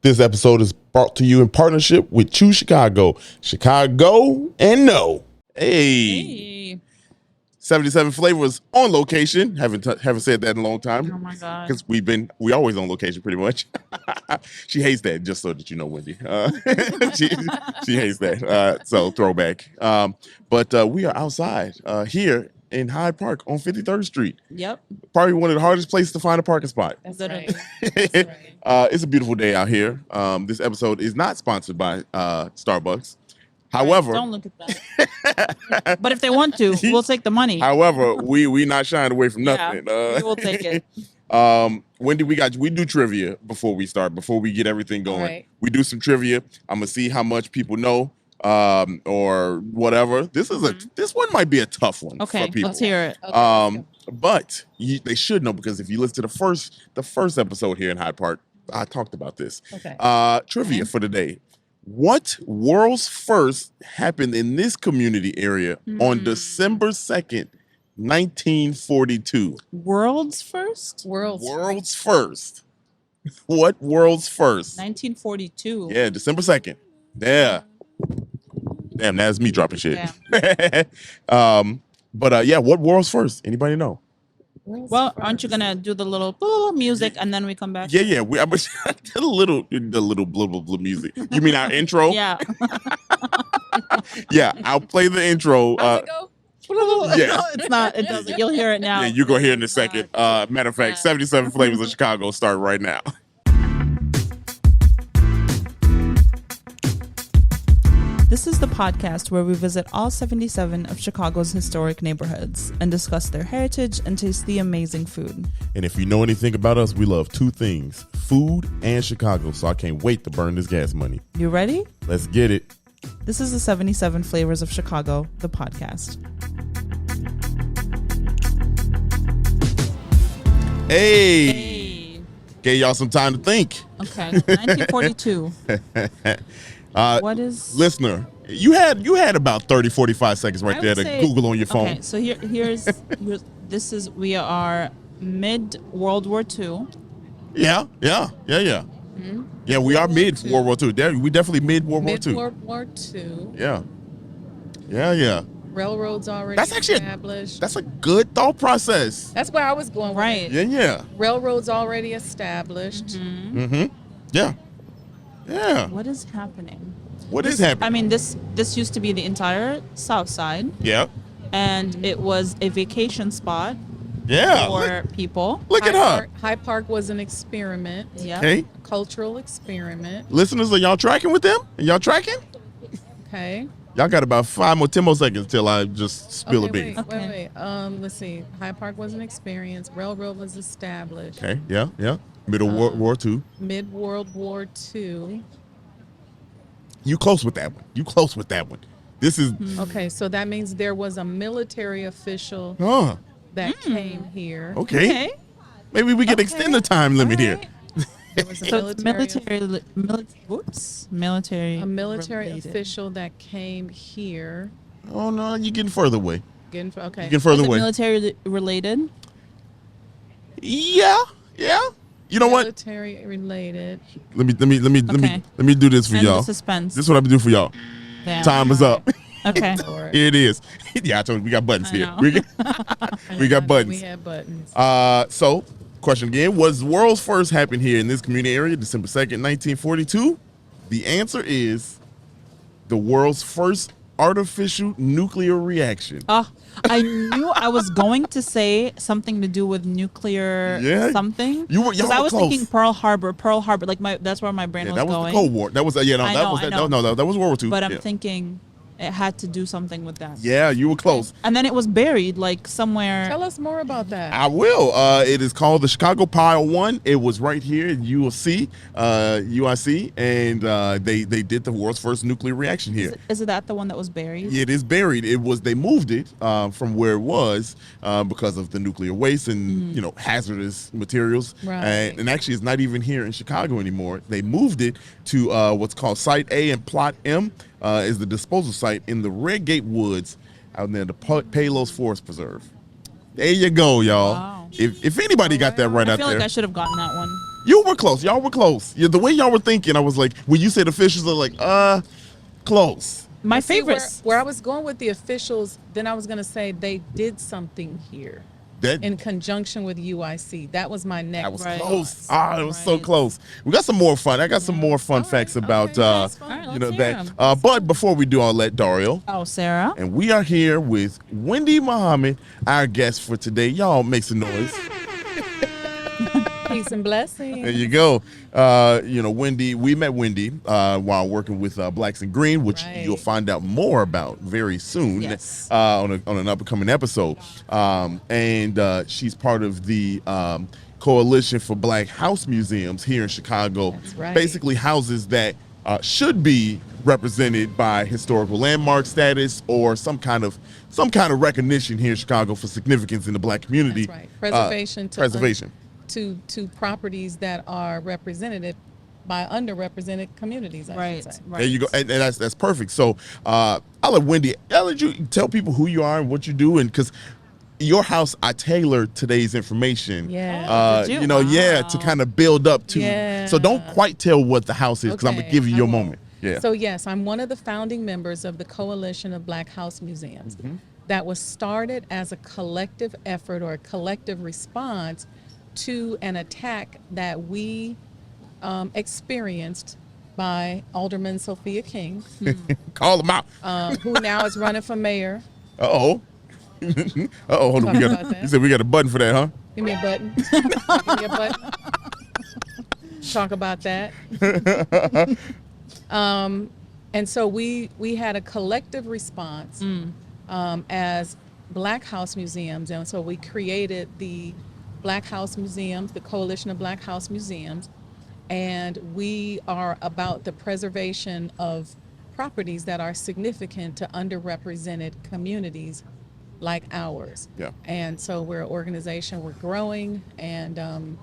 This episode is brought to you in partnership with Choose Chicago. Chicago and no. Hey. 77 Flavors on location. Haven't said that in a long time. Oh my God. Because we always on location pretty much. She hates that, just so that you know, Wendy. She hates that. So throwback. But we are outside here in Hyde Park on 53rd Street. Yep. Probably one of the hardest places to find a parking spot. That's right. It's a beautiful day out here. This episode is not sponsored by Starbucks. However, don't look at that. But if they want to, we'll take the money. However, we not shying away from nothing. We will take it. Wendy, we do trivia before we get everything going. Right. We do some trivia. I'm gonna see how much people know, or whatever. This one might be a tough one Okay, for people. let's hear it. Okay, But they should know, because if you listen to the first episode here in Hyde Park, I talked about this. Okay. Trivia for the day. What world's first happened in this community area on December 2nd, 1942? World's first? World's first. What world's first? 1942. Yeah, December 2nd. Yeah. Damn, that's me dropping shit. Yeah. What world's first? Anybody know? Well, aren't you gonna do the little music and then we come back? Yeah. The little blah music. You mean our intro? Yeah. Yeah, I'll play the intro. How's it go? Yeah. No, it's not. It doesn't. You'll hear it now. Yeah, you're gonna hear it in a second. Matter of fact, Yeah. 77 Flavors of Chicago start right now. This is the podcast where we visit all 77 of Chicago's historic neighborhoods and discuss their heritage and taste the amazing food. And if you know anything about us, we love two things: food and Chicago. So I can't wait to burn this gas money. You ready? Let's get it. This is the 77 Flavors of Chicago, the podcast. Hey. Gave y'all some time to think. Okay. 1942. What is... Listener, you had about 30, 45 seconds right there to Google on your phone. Okay, so here's we are mid World War II. Yeah. Mm-hmm. Yeah, we are mid World War II. We definitely mid World War II. World War II. Yeah. Railroads already That's actually established. that's a good thought process. That's where I was going with Right. it. Yeah. Railroads already established. Mm-hmm. Yeah. What is happening? What is happening? I mean, this used to be the entire South Side, Yeah. and it was a vacation spot Yeah. for people. Look at her. Hyde Park was an experiment. Yeah. Okay. Cultural experiment. Listeners, are y'all tracking with them? Are y'all tracking? Okay. Y'all got about 10 more seconds till I just spill a bean. Wait. Let's see. Hyde Park was an experience. Railroad was established. Okay. Yeah. Middle World War II. Mid World War II. You close with that one. This is. Okay, so that means there was a military official that came here. Okay. Maybe we can extend the time limit here. There was a So it's military a military related. official that came here. Oh no, you're getting further away. Okay. You're getting further Was it away. military related? Yeah. You know what? Military related. Let me do this for And y'all. the suspense. This is what I'm gonna do for y'all. Damn. Time is up. Okay. Here it is. Yeah, I told you we got buttons I here. know. We got buttons. We had buttons. So, question again: was world's first happened here in this community area, December 2nd, 1942? The answer is the world's first artificial nuclear reaction. I knew I was going to say something to do with nuclear something. Y'all Because I were was close. thinking Pearl Harbor. Like that's where my brain was That was going. the Cold War. That was that was World War II. But I'm thinking it had to do something with that. Yeah, you were close. And then it was buried like somewhere. Tell us more about that. I will. It is called the Chicago Pile 1. It was right here in UIC, and they did the world's first nuclear reaction here. Is it that the one that was buried? It is buried. They moved it from where it was because of the nuclear waste and hazardous materials. Right. And actually, it's not even here in Chicago anymore. They moved it to what's called Site A, and Plot M is the disposal site in the Red Gate Woods out near the Palos Forest Preserve. There you go, y'all. Wow. If anybody got that right I out feel there. like I should have gotten that one. You were close. Y'all were close. Yeah, the way y'all were thinking, I was like, when you said officials, I was like, close. My See, favorites. where I was going with the officials, then I was going to say they did something here That in conjunction with UIC. That was my next. that was Right. close. Ah, it was so Right. close. We got some more fun. I got some more fun facts about That's fine. All right, you know let's hear that. 'em. But before we do all that, Dario, Oh, Sarah. and we are here with Wendy Muhammad, our guest for today. Y'all make some noise. Peace and blessings. There you go. You know, Wendy, we met Wendy while working with Blacks and Green, which Right. you'll find out more about very soon Yes. on an upcoming episode. And she's part of the Coalition for Black House Museums here in Chicago. That's right. Basically houses that should be represented by historical landmark status or some kind of recognition here in Chicago for significance in the Black community. That's right. Preservation. Preservation. To properties that are represented by underrepresented communities. I Right. should say. Right. There you go, and that's perfect. So I'll let Wendy. I'll let you tell people who you are and what you do, and because your house, I tailored today's information. Yeah. Did you? You know, yeah, to Wow. kind of build up to. Yeah. So don't quite tell what the house is because I'm gonna Okay, give you I your won't. moment. Yeah. So yes, I'm one of the founding members of the Coalition of Black House Museums. That was started as a collective effort or a collective response to an attack that we experienced by Alderman Sophia King, Call them out. who now is running for mayor. Uh-oh. Uh-oh, hold on. Talk about that. You said we got a button for that, huh? Give me a button. Give me a button. Talk about that. And so we had a collective response as Black House Museums, and so we created the Black House Museums, the Coalition of Black House Museums, and we are about the preservation of properties that are significant to underrepresented communities like ours. Yeah. And so we're an organization, we're growing, and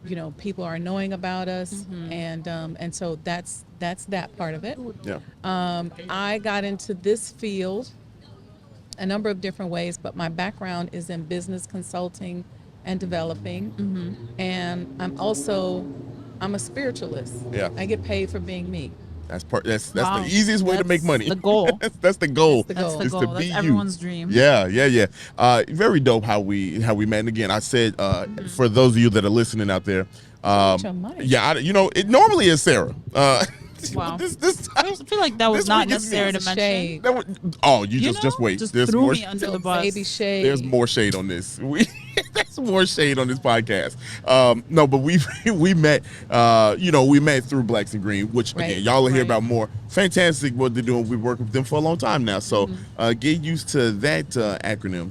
you know, people are knowing about us, and so that's that part of it. Yeah. I got into this field a number of different ways, but my background is in business consulting and developing, and I'm a spiritualist. Yeah. I get paid for being me. That's Wow. the easiest way to That's make money. the goal. that's the goal. That's the goal. That's the is goal. to That's be you. everyone's dream. Yeah. Very dope how we met. And again, I said for those of you that are listening out there, your mic. yeah, it normally is Sara. Wow. This I feel like that was this not week is me. necessary to It's mention. shade. that would, You just know? wait. Just There's threw more. me under the bus. Baby shade. There's more shade on this. There's more shade on this podcast. No, but we met. We met through Blacks and Green, which Right, again, y'all will hear right. about more. Fantastic what they're doing. We work with them for a long time now, so get used to that acronym.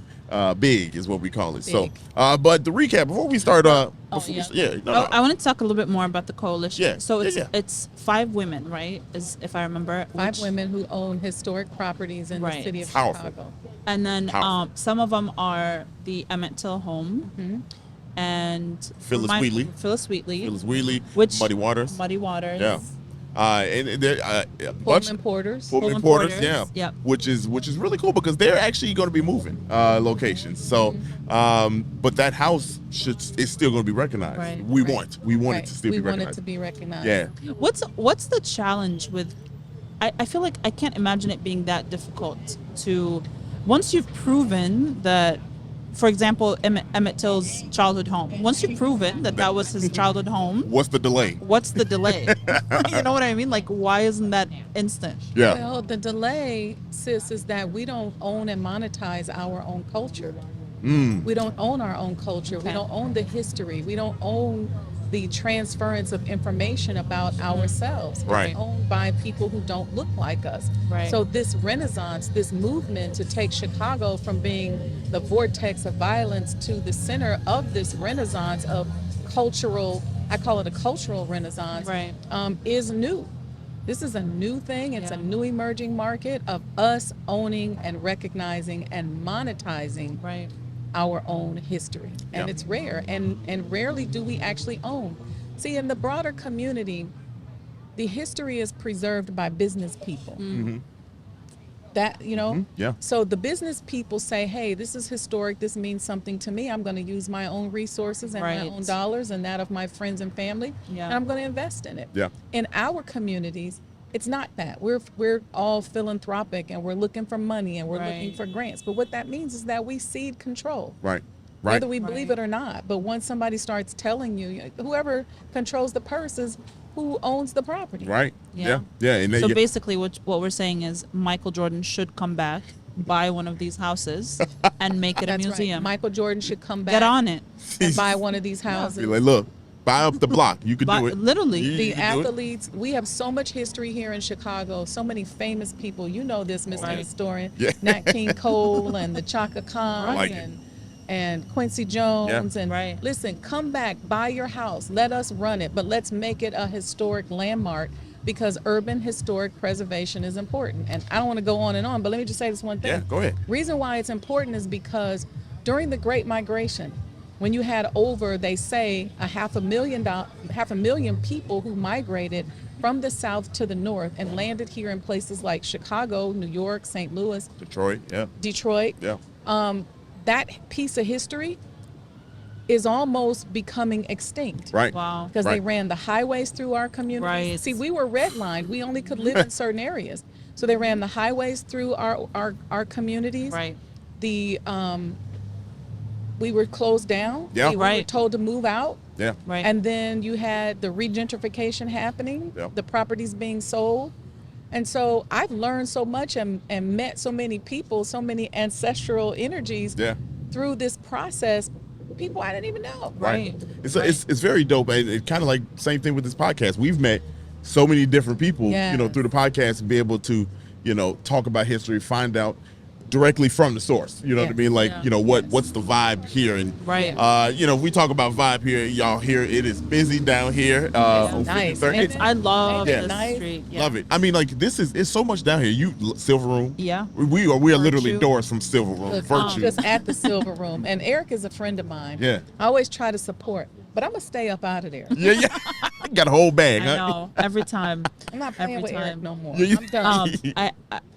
Big is what we call it. So, Big. but the recap before we start. I want to talk a little bit more about the coalition. Yeah, So yeah. it's 5 women, right? If I remember. 5 women who own historic properties in Right. the city of Powerful. Chicago. And then Powerful. some of them are the Emmett Till home and Phyllis Wheatley. Phyllis Wheatley. Phyllis Wheatley, Which- Muddy Waters. Muddy Waters. Yeah. And they're a bunch. Pullman Porters. Pullman Pullman Porters, Porters, yeah, yep. which is really cool because they're actually going to be moving locations. So, but that house is still going to be recognized. Right. We Right. want Right. it to still we be want it recognized. to be recognized. Yeah, What's the challenge with? I feel like I can't imagine it being that difficult to, once you've proven that, for example, Emmett Till's childhood home. Once you've proven that was his childhood home, what's the delay? what's the delay? You know what I mean? Like, why isn't that instant? Yeah, Well, the delay, sis, is that we don't own and monetize our own culture. We don't own our own culture. We Okay. don't own the history. We don't own the transference of information about ourselves. Right. It's owned by people who don't look like us. Right. So this renaissance, this movement to take Chicago from being the vortex of violence to the center of this renaissance of cultural, I call it a cultural renaissance, Right. is new. This is a new thing. It's a new emerging market of us owning and recognizing and monetizing Right. our own history. And Yeah. it's rare. And rarely do we actually own. See, in the broader community, the history is preserved by business people. that, you know. Yeah. So the business people say, hey, this is historic, this means something to me, I'm going to use my own resources and my Right. own dollars and that of my friends and family, Yeah. and I'm going to invest in it. Yeah. In our communities, it's not that. We're all philanthropic and we're looking for money and we're looking Right. for grants, but what that means is that we cede control, Right. whether we believe Right. it or not. But once somebody starts telling you, whoever controls the purse is who owns the property. Right. Yeah. Yeah. And then, So basically, what we're saying is Michael Jordan should come back, buy one of these houses, and make it a That's museum. right. Michael Jordan should come back Get on it. and buy one of these houses. be like, look, buy up the block. You could Buy- do it. literally. You The can do it. athletes, we have so much history here in Chicago, so many famous people. You know this, Mr. Right. Historian. Yeah. Nat King Cole and the Chaka Khan Like it. and Quincy Jones. Yeah. And Right. listen, come back, buy your house. Let us run it, but let's make it a historic landmark because urban historic preservation is important. And I don't want to go on and on, but let me just say this one thing. Yeah, go ahead. Reason why it's important is because during the Great Migration, when you had over, they say, 500,000 people who migrated from the south to the north and landed here in places like Chicago, New York, St. Louis, Detroit. Yeah. Detroit. Yeah. That piece of history is almost becoming extinct. Right. Wow. Because they Right. ran the highways through our communities. Right. See, we were redlined. We only could live in certain areas. So they ran the highways through our communities. Right. The we were closed down. Yeah. We were Right. told to move out. Yeah. Right. And then you had the regentrification happening, Yeah. the properties being sold. And so I've learned so much and met so many people, so many ancestral energies Yeah. through this process, people I didn't even know. Right. It's very dope, and it kind of like same thing with this podcast. We've met so many different people, Yes. through the podcast, and be able to, talk about history, find out directly from the source. You know what I Yes. mean? Like, Yeah. what's the vibe here? And Right. if we talk about vibe here, y'all here, it is busy down here. On nice. 53rd. And I love Yeah. this Nice. street. Yeah. Love it. I mean, like it's so much down here. Silver Room. Yeah. We are literally Virtue. doors from Silver Room. Look, Virtue. I'm just at the Silver Room. And Eric is a friend of mine. Yeah. I always try to support, but I'm going to stay up out of there. yeah. Got a whole bag, I huh? know. Every time. I'm not playing Every with Eric time. no more. Yeah, I'm done.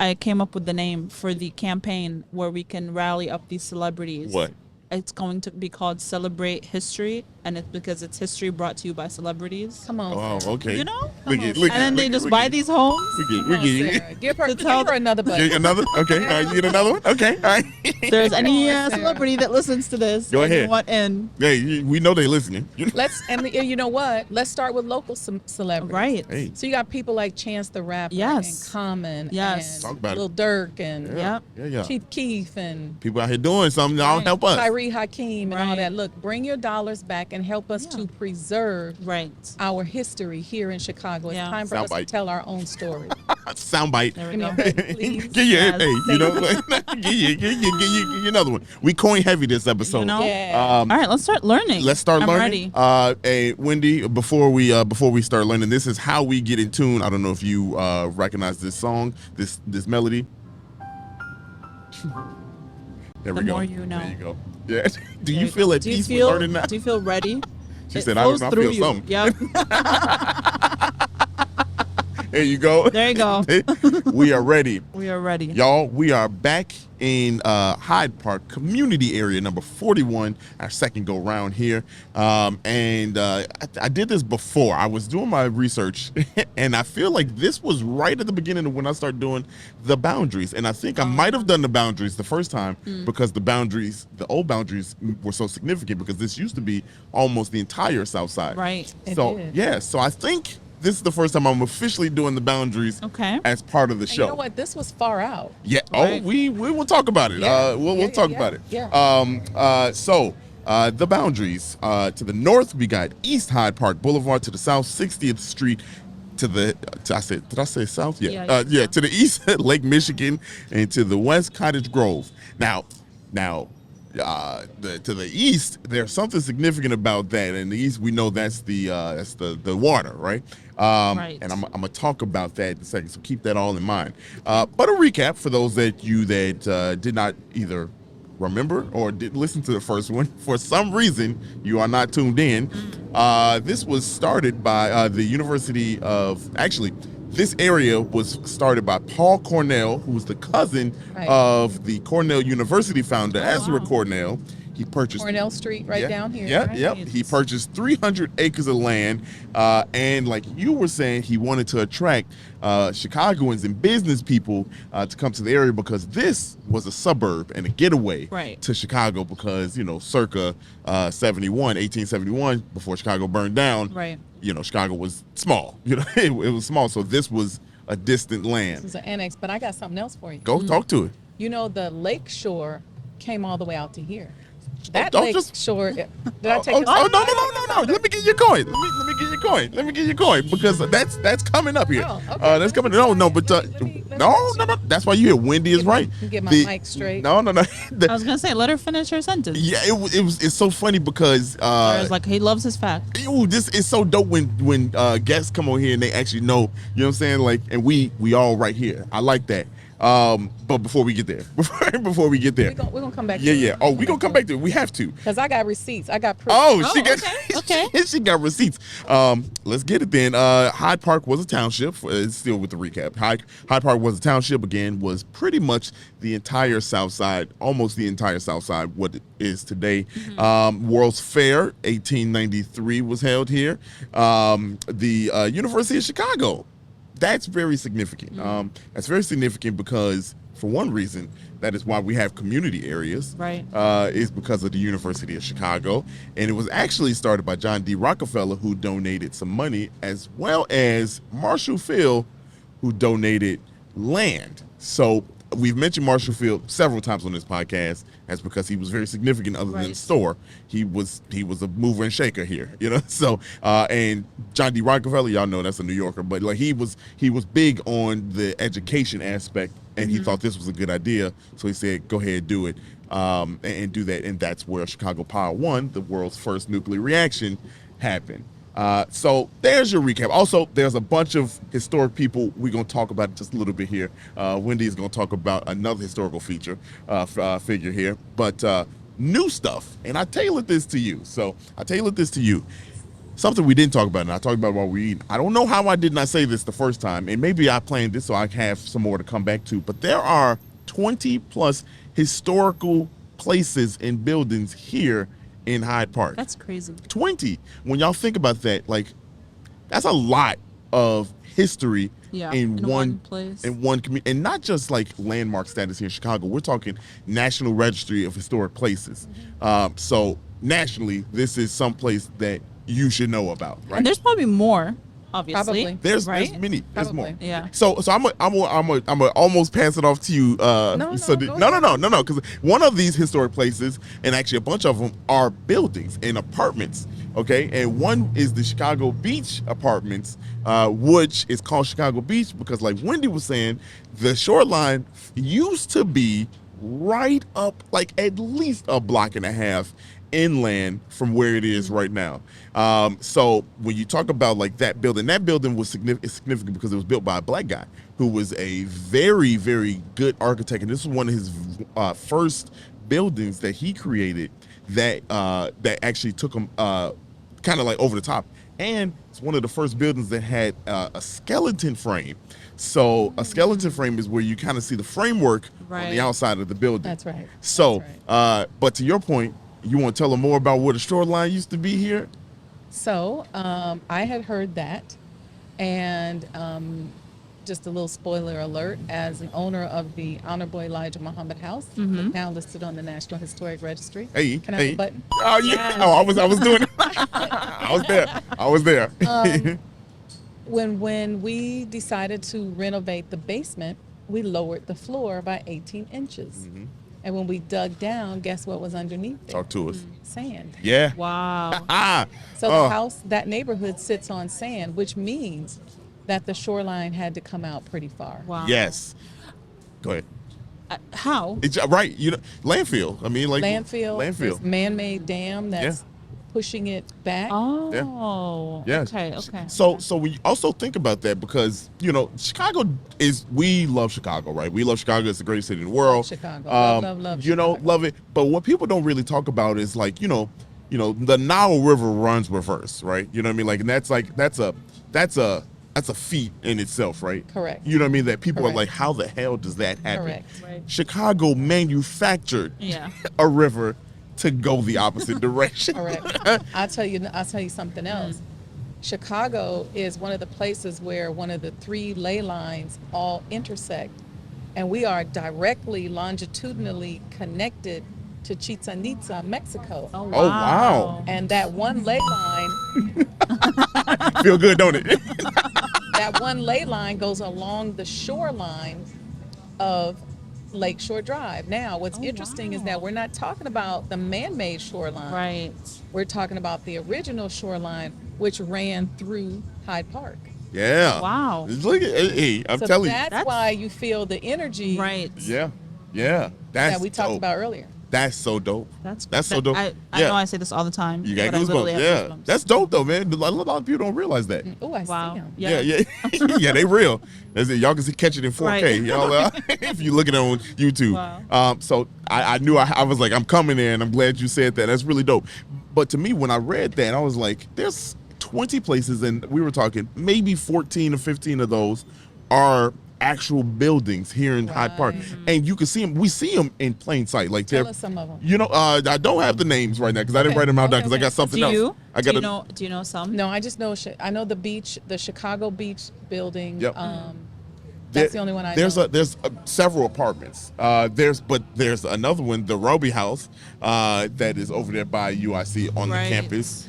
I came up with the name for the campaign where we can rally up these celebrities. What? It's going to be called Celebrate History, and it's because it's history brought to you by celebrities. Come on. Oh, Sarah. okay. You know? Look Come at, on. look And then at, they look just at- buy these homes. We Come on, get, Sarah. Give her tell another buddy. get another. Okay, all right, you get another one. Okay, all right. If there's any Sarah. celebrity that listens to this, Go and you ahead. want in, Hey, we know they listening. And you know what? Let's start with local celebrities. right? Hey, So you got people like Chance the Rapper Yes. and Common Yes. and Talk about it. Lil Durk and Yep. yeah. Chief Keef and People out here doing something. Y'all Right. help us. Tyree Hakeem and all Right. that. Look, bring your dollars back and help us Yeah. to preserve Right. our history here in Chicago. It's Yeah. time for us to Soundbite. tell our own story. Soundbite. There we Give me go. a break, please. Give you, Yes. give you another one. We coin heavy this episode. You know? Yeah. All right, let's start learning. Let's start I'm learning. ready. Hey, Wendy, before we start learning, this is how we get in tune. I don't know if you recognize this song, this melody. There we The go. more you know. There you go. Yeah. Do There you feel go. at Do you peace with feel? learning that? Do you feel ready? She It said, I flows don't through feel you. something. Yep. There you go. There you go. We are ready. We are ready. Y'all, we are back in Hyde Park community area number 41, our second go round here. I did this before. I was doing my research and I feel like this was right at the beginning of when I started doing the boundaries. And I think I might have done the boundaries the first time because the old boundaries were so significant because this used to be almost the entire South Side. Right. It So, did. yeah, so I think this is the first time I'm officially doing the boundaries Okay. as part of the And show. you know what? This was far out. Yeah. Right. Oh, we will talk about it. Yeah. We'll talk about it. Yeah. So the boundaries to the north, we got East Hyde Park Boulevard. To the south, 60th Street. Did I say south? Yeah. Yeah, To the east, Lake Michigan, and to the west, Cottage Grove. Now, to the east, there's something significant about that. In the east, we know that's the water, right? Right. And I'm gonna talk about that in a second, so keep that all in mind. But a recap for those that did not either remember or did listen to the first one, for some reason you are not tuned in. This was started by the University of, actually, this area was started by Paul Cornell, who was the cousin of the Cornell University founder, Ezra Cornell. He purchased Cornell Street down here. Yeah, right? yep. He purchased 300 acres of land, and like you were saying, he wanted to attract Chicagoans and business people to come to the area because this was a suburb and a getaway to Chicago because, you know, circa 1871, before Chicago burned down, you know, Chicago was small. You know, it was small, so this was a distant land. This is an annex, but I got something else for you. Go talk to it. You know, the lake shore came all the way out to here. That Don't lake just- shore. Did I take? No. Let me get your coin. Let me get your coin because that's coming up here. Oh, okay. That's coming. No. But Let me no. That's why you hear Wendy is right. Get my mic straight. No. I was gonna say, let her finish her sentence. Yeah, it's so funny because Sarah's like, he loves his facts. this is so dope when guests come on here and they actually know, you know what I'm saying? Like, and we all right here. I like that. But before we get there, we're gonna come back. Yeah. Oh, we're gonna come back to it. We have to. Because I got receipts. I got proof. She got okay. she got receipts. Let's get it then. Hyde Park was a township. It's still with the recap. Hyde Park was a township. Again, was pretty much the entire South Side, almost the entire South Side, what it is today. World's Fair, 1893, was held here. The University of Chicago. That's very significant. That's very significant because, for one reason, that is why we have community areas. Right. Is because of the University of Chicago. And it was actually started by John D. Rockefeller, who donated some money, as well as Marshall Field, who donated land. So we've mentioned Marshall Field several times on this podcast. That's because he was very significant other than the store. He was a mover and shaker here, you know. So and John D. Rockefeller, y'all know that's a New Yorker, but like he was big on the education aspect, and he thought this was a good idea. So he said, go ahead, do it, and do that. And that's where Chicago Power 1, the world's first nuclear reaction, happened. So there's your recap. Also, there's a bunch of historic people we're going to talk about just a little bit here. Wendy is going to talk about another historical figure here. But new stuff, and I tailored this to you. Something we didn't talk about, and I talked about while we eat. I don't know how I did not say this the first time, and maybe I planned this so I have some more to come back to, but there are 20 plus historical places and buildings here in Hyde Park. That's crazy. 20. When y'all think about that, like, that's a lot of history in one place. In one community. And not just like landmark status here in Chicago. We're talking National Registry of Historic Places. So nationally, this is some place that you should know about, right? And there's probably more, obviously. Probably. There's right? many. There's more. Yeah. So I'm gonna almost pass it off to you. No, Because one of these historic places, and actually a bunch of them, are buildings and apartments. Okay, and one is the Chicago Beach Apartments, which is called Chicago Beach because, like Wendy was saying, the shoreline used to be right up, like at least a block and a half inland from where it is right now. So when you talk about like that building was significant because it was built by a black guy who was a very, very good architect. And this was one of his first buildings that he created that actually took him kind of like over the top. And it's one of the first buildings that had a skeleton frame. So a skeleton frame is where you kind of see the framework on the outside of the building. That's right. So, but to your point, you want to tell them more about where the shoreline used to be here? So I had heard that, and just a little spoiler alert, as the owner of the Honorable Elijah Muhammad House, now listed on the National Historic Registry. Hey, Can I have a button? Oh yeah. Oh, I was doing it. I was there. When we decided to renovate the basement, we lowered the floor by 18 inches. And when we dug down, guess what was underneath it? Talk to us. Sand. Yeah. Wow. So the house, that neighborhood sits on sand, which means that the shoreline had to come out pretty far. Wow. Yes. Go ahead. How? It's right. You know, landfill. I mean, like Landfill. Landfill. Man-made dam that's pushing it back. Oh, Yeah. okay, okay. So we also think about that because, you know, we love Chicago, right? We love Chicago. It's the greatest city in the world. Chicago. Love You know, Chicago. love it. But what people don't really talk about is like, you know, the Nile River runs reverse, right? You know what I mean? Like, and that's a feat in itself, right? Correct. You know what I mean? That people are Correct. like, how the hell does that happen? Correct. Right. Chicago manufactured a river to go the opposite direction. Correct. I'll tell you something else. Chicago is one of the places where one of the 3 ley lines all intersect, and we are directly longitudinally connected to Chichen Itza, Mexico. Oh, Oh, wow. And that one ley line, Feel good, don't it? that one ley line goes along the shoreline of Lakeshore Drive. Now, what's interesting is that we're not talking about the man-made shoreline. Right. We're talking about the original shoreline, which ran through Hyde Park. Yeah. Wow. Look at, hey, I'm So telling you. that's why you feel the energy Right. Yeah. Yeah. That's that we talked dope. about earlier. That's so dope. That's so dope. I Yeah. know I say this all the time. You got but I literally goosebumps. have Yeah. goosebumps. That's dope though, man. A lot of people don't realize that. Oh, I Wow. see him. Yeah, yeah. They real. That's it. Y'all can catch it in 4K. Right. Y'all, if you look at it on YouTube. Wow. So I knew I was like, I'm coming there, and I'm glad you said that. That's really dope. But to me, when I read that, I was like, there's 20 places, and we were talking maybe 14 or 15 of those are actual buildings here in Hyde Park, and you can see them. We see them in plain sight. Like Tell us some of them. You know, I don't have the names right now because I didn't write them out down because I got something Do else. you? I Do got you know some? No, I just know I know the beach, the Chicago Beach building. Yep. That's the only one I know. There's several apartments. There's another one, the Roby House, that is over there by UIC on Right. the campus.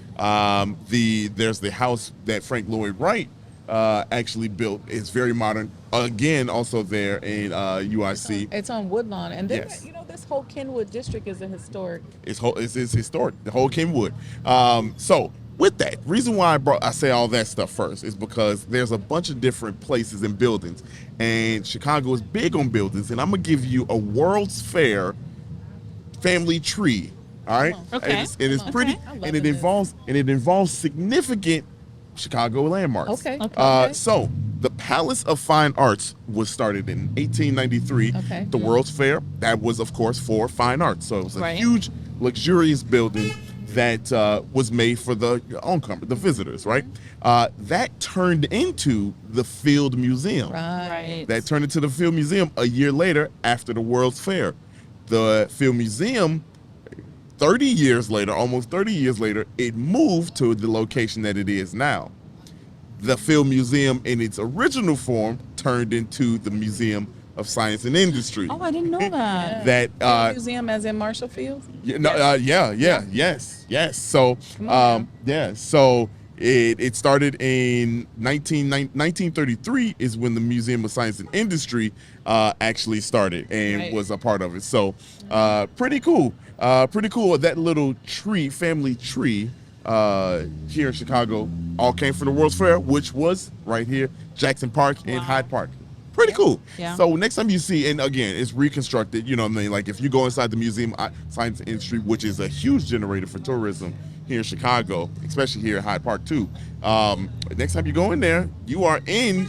There's the house that Frank Lloyd Wright actually built. It's very modern. Again, also there in UIC. It's on Woodlawn, and then Yes. this whole Kenwood district is a historic. It's historic. The whole Kenwood. So with that, reason why I say all that stuff first is because there's a bunch of different places and buildings, and Chicago is big on buildings. And I'm gonna give you a World's Fair family tree. All right. Okay. It is pretty, I'm and loving it this. involves significant Chicago landmarks. Okay. Okay. So the Palace of Fine Arts was started in 1893. Okay. The World's Fair, that was of course for fine arts. So it was a Right. huge, luxurious building that was made for the oncomer, the visitors, right? That turned into the Field Museum. Right. That turned into the Field Museum a year later after the World's Fair. The Field Museum, almost 30 years later, it moved to the location that it is now. The Field Museum in its original form turned into the Museum of Science and Industry. Oh, I didn't know that. That museum as in Marshall Field. yes. So so it started in 1933 is when the Museum of Science and Industry actually started and Right. was a part of it. So pretty cool. That little family tree here in Chicago all came from the World's Fair, which was right here, Jackson Park and Wow. Hyde Park. Pretty cool. Yeah. So next time you see, and again, it's reconstructed, you know what I mean? Like if you go inside the Museum of Science and Industry, which is a huge generator for tourism here in Chicago, especially here at Hyde Park too. Next time you go in there, you are in,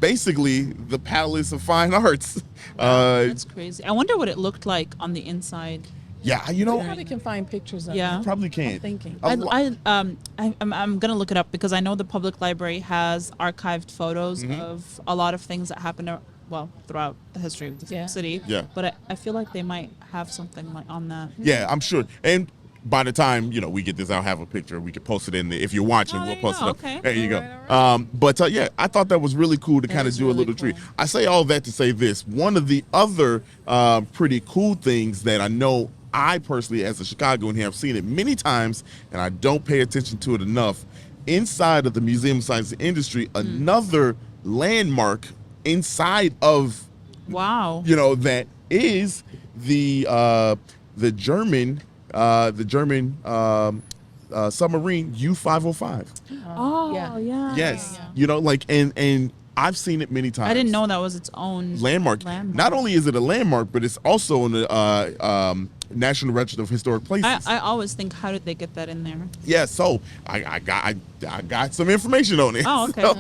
basically the Palace of Fine Arts. That's crazy. I wonder what it looked like on the inside. Yeah, You probably can find pictures of Yeah. it. probably can. I'm thinking. I'm gonna look it up because I know the public library has archived photos Mm-hmm. of a lot of things that happened throughout the history of the Yeah. city. Yeah. But I feel like they might have something like on that. Yeah, I'm sure. And by the time we get this, I'll have a picture. We can post it in there. If you're watching, Oh, we'll there you post go. it up. Okay. There you All go. right, But I thought that was really cool to kind of is do a really little tree. cool. I say all that to say this. One of the other pretty cool things that I know I personally, as a Chicagoan, have seen it many times, and I don't pay attention to it enough. Inside of the Museum of Science and Industry, another landmark inside of Wow. that is the German submarine U-505. Oh Yeah. yeah. Yes, and I've seen it many times. I didn't know that was its own Landmark. landmark. Not only is it a landmark, but it's also National Register of Historic Places. I always think, how did they get that in there? Yeah, so I got some information on it. Oh, okay. So,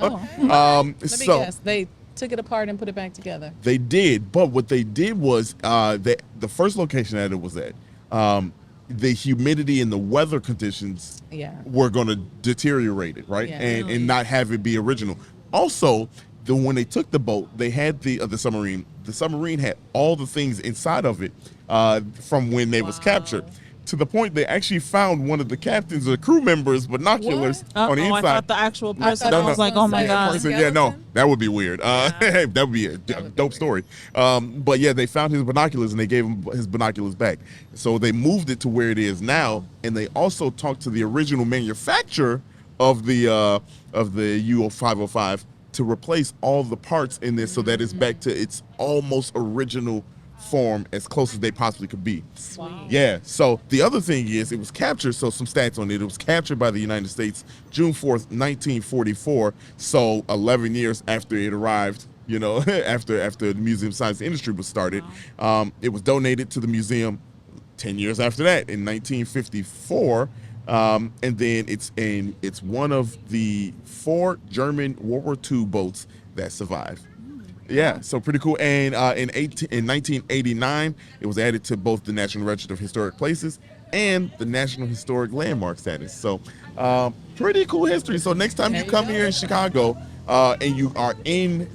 Let me so guess. They took it apart and put it back together. they did, but what they did was the first location that it was at, the humidity and the weather conditions Yeah. were going to deteriorate it, right? Yeah. And not have it be original. Also, when they took the boat, they had the submarine. The submarine had all the things inside of it from when they was captured. To the point they actually found one of the captains or crew members' binoculars on the I inside. thought the actual person. thought I was like, oh my Yeah, god. person. Yeah, no, Skeleton? that would be weird. That would be a dope story. But yeah, they found his binoculars and they gave him his binoculars back. So they moved it to where it is now, and they also talked to the original manufacturer of the U505 to replace all the parts in this so that it's back to its almost original form as close as they possibly could be. Wow. Yeah. So the other thing is it was captured. So some stats on it. It was captured by the United States June 4th, 1944. So 11 years after it arrived, you know, after the museum science industry was started. It was donated to the museum 10 years after that in 1954. And then it's one of the 4 German World War II boats that survived. Yeah, so pretty cool. And in 1989, it was added to both the National Register of Historic Places and the National Historic Landmark status. So pretty cool history. So next time you come here in Chicago and you are in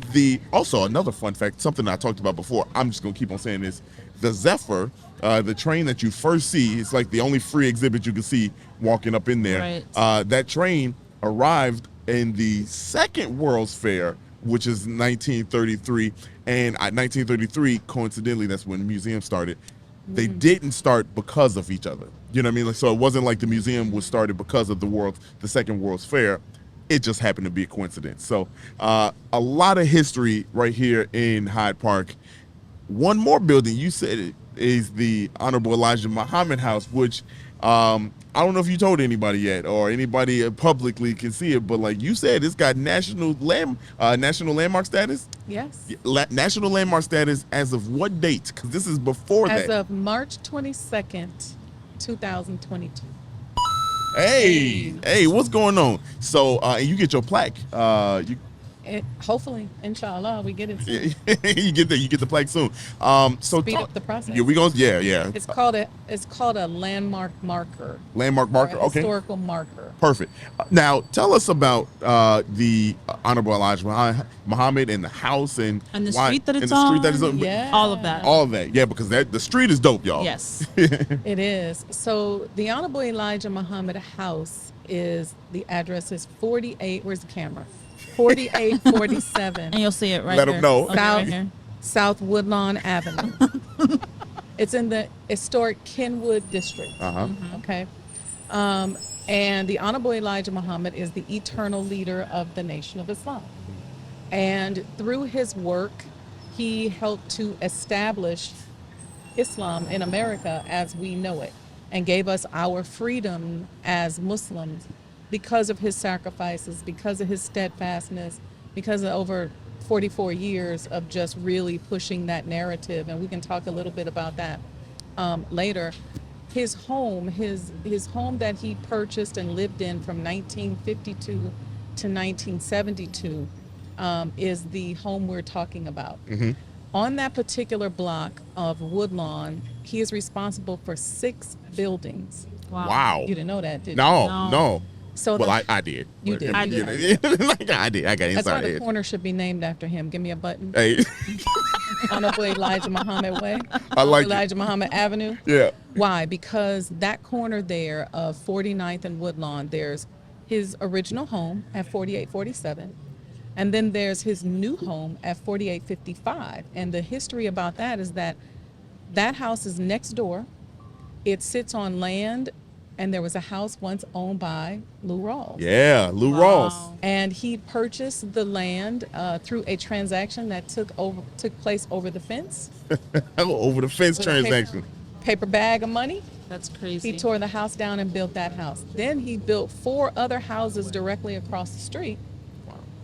also another fun fact, something I talked about before, I'm just going to keep on saying this. The Zephyr, the train that you first see, it's like the only free exhibit you can see walking up in there. Right. That train arrived in the Second World's Fair, which is 1933, and at 1933, coincidentally, that's when the museum started. They didn't start because of each other. You know what I mean? Like, so it wasn't like the museum was started because of the Second World's Fair. It just happened to be a coincidence. So a lot of history right here in Hyde Park. One more building, you said it, is the Honorable Elijah Muhammad House, which I don't know if you told anybody yet or anybody publicly can see it, but like you said, it's got national landmark status. Yes. National landmark status as of what date? Because this is before As that. of March 22nd, 2022. Hey, what's going on? So, and you get your plaque. Hopefully, inshallah, we get it soon. You get the plaque soon. So Speed up the process. Yeah, yeah. It's called a landmark marker. Landmark marker. Or a Okay. historical marker. Perfect. Now, tell us about the Honorable Elijah Muhammad and the house and And the why- street that and it's the street on. that it's on. Yeah. All of that. All of that. Yeah, because the street is dope, y'all. Yes. It is. So the Honorable Elijah Muhammad House the address is 48, where's the camera? 4847 And you'll see it right Let 'em here. know. Okay, right here. South Woodlawn Avenue. It's in the historic Kenwood district. Uh-huh. Okay. And the Honorable Elijah Muhammad is the eternal leader of the Nation of Islam. And through his work, he helped to establish Islam in America as we know it and gave us our freedom as Muslims because of his sacrifices, because of his steadfastness, because of over 44 years of just really pushing that narrative. And we can talk a little bit about that later. His home that he purchased and lived in from 1952 to 1972 is the home we're talking about. Mm-hmm. On that particular block of Woodlawn, he is responsible for 6 buildings. Wow. You didn't know that, did you? No. So Well, the- I did. You did. I did. I did. I got That's why inside the it. corner should be named after him. Give me a button. Hey, Honorable Elijah Muhammad Way. I like it. Elijah Muhammad Avenue. Yeah. Why? Because that corner there of 49th and Woodlawn, there's his original home at 4847. And then there's his new home at 4855. And the history about that is that house is next door. It sits on land, and there was a house once owned by Lou Rawls. Yeah, Lou Rawls. And he purchased the land through a transaction that took place over the fence. Over the fence With a transaction. Paper bag of money. That's crazy. He tore the house down and built that house. Then he built 4 other houses directly across the street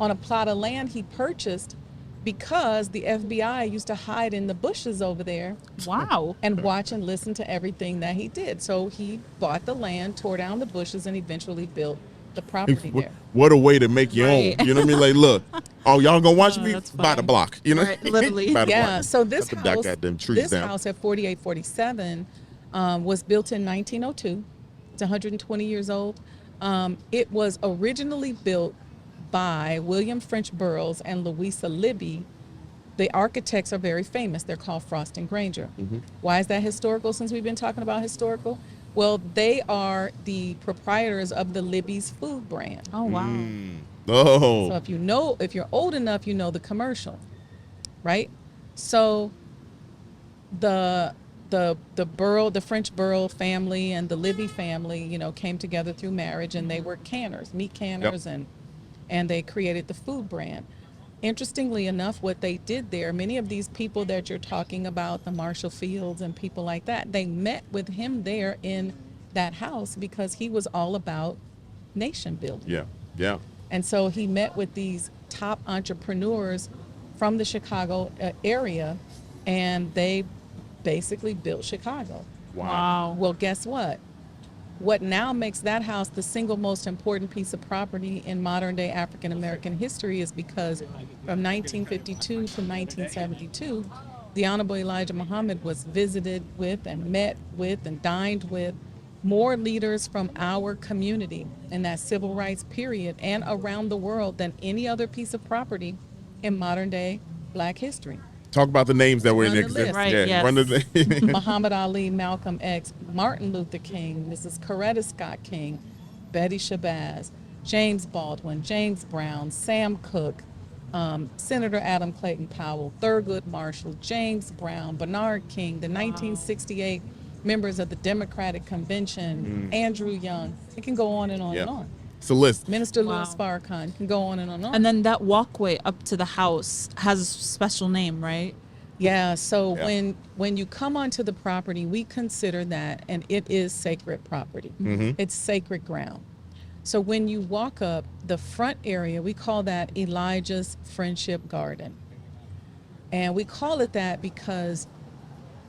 on a plot of land he purchased because the FBI used to hide in the bushes over there Wow. and watch and listen to everything that he did. So he bought the land, tore down the bushes, and eventually built the property there. What a way to make your Right. own. You know what I mean? Like, look, oh, y'all gonna watch me? That's Buy the funny. block. You know? Right, literally. Buy the Yeah. block. So this Cut the house, goddamn trees this down. house at 4847 was built in 1902. It's 120 years old. It was originally built by William French Burroughs and Louisa Libby. The architects are very famous. They're called Frost and Granger. Why is that historical, since we've been talking about historical? Well, they are the proprietors of the Libby's food brand. Oh wow. Oh. So if you're old enough, you know the commercial, right? So the French Burrow family and the Libby family, came together through marriage, and they were canners, meat canners, and they created the food brand. Interestingly enough, what they did there, many of these people that you're talking about, the Marshall Fields and people like that, they met with him there in that house because he was all about nation building. Yeah. Yeah. And so he met with these top entrepreneurs from the Chicago area, and they basically built Chicago. Wow. Well, guess what? What now makes that house the single most important piece of property in modern day African American history is because from 1952 to 1972, the Honorable Elijah Muhammad was visited with and met with and dined with more leaders from our community in that civil rights period and around the world than any other piece of property in modern day Black history. Talk about the names that were in Run the existence. list. Right, Yeah. yes. Run the Muhammad Ali, Malcolm X, Martin Luther King, Mrs. Coretta Scott King, Betty Shabazz, James Baldwin, James Brown, Sam Cooke, Senator Adam Clayton Powell, Thurgood Marshall, James Brown, Bernard King, the 1968 members of the Democratic Convention, Andrew Young. It can go on and on and on. It's a list. Minister Wow. Louis Farrakhan, can go on and on and on. And then that walkway up to the house has a special name, right? Yeah, so Yeah. when you come onto the property, we consider that, and it is sacred property. It's sacred ground. So when you walk up the front area, we call that Elijah's Friendship Garden. And we call it that because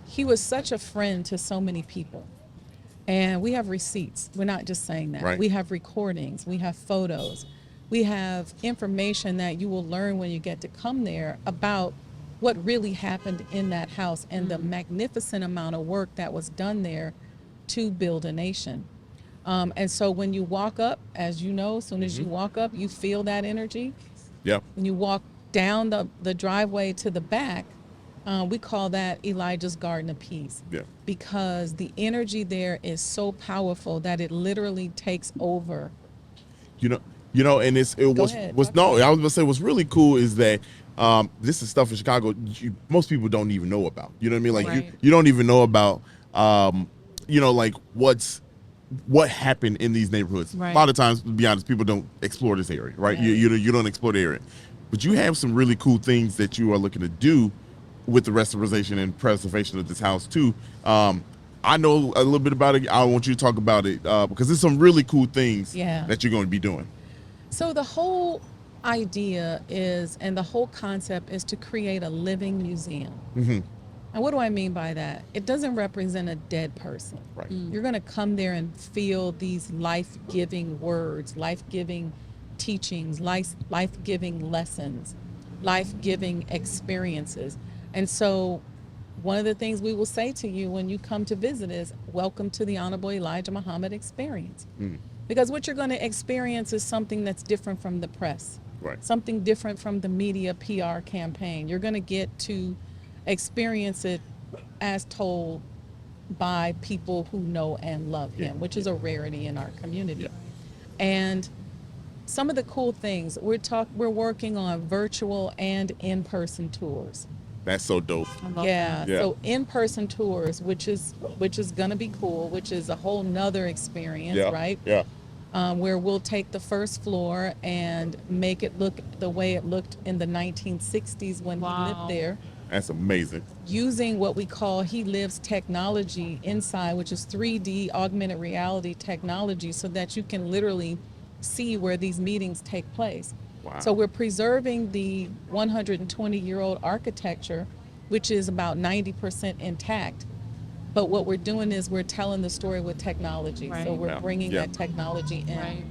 he was such a friend to so many people. And we have receipts. We're not just saying that. Right. We have recordings. We have photos. We have information that you will learn when you get to come there about what really happened in that house and the magnificent amount of work that was done there to build a nation. And so when you walk up, as you know, as soon as you walk up, you feel that energy. Yeah. When you walk down the driveway to the back, we call that Elijah's Garden of Peace. Yeah. Because the energy there is so powerful that it literally takes over. And it was ahead, was talk no, I was gonna say what's really cool is that this is stuff in Chicago most people don't even know about. You know what I mean? Like Right. you don't even know about like what happened in these neighborhoods. Right. A lot of times, to be honest, people don't explore this area, right? Yeah. You don't explore the area, but you have some really cool things that you are looking to do with the restoration and preservation of this house too. I know a little bit about it. I want you to talk about it because there's some really cool things that you're going to be doing. So the whole idea is, and the whole concept is to create a living museum. And what do I mean by that? It doesn't represent a dead person. Right. You're going to come there and feel these life-giving words, life-giving teachings, life-giving lessons, life-giving experiences. And so one of the things we will say to you when you come to visit is, welcome to the Honorable Elijah Muhammad experience. Because what you're going to experience is something that's different from the press. Right. Something different from the media PR campaign. You're going to get to experience it as told by people who know and love him, which is a rarity in our community. And some of the cool things, we're working on virtual and in-person tours. That's so dope. I love Yeah. that. Yeah. So in-person tours, which is gonna be cool, which is a whole nother experience, right? Yeah. Where we'll take the first floor and make it look the way it looked in the 1960s when he Wow. lived there, That's amazing. using what we call He Lives technology inside, which is 3D augmented reality technology, so that you can literally see where these meetings take place. Wow. So we're preserving the 120-year-old architecture, which is about 90% intact. But what we're doing is we're telling the story with technology. So Right. we're Yeah. bringing Yeah. that technology in, Right.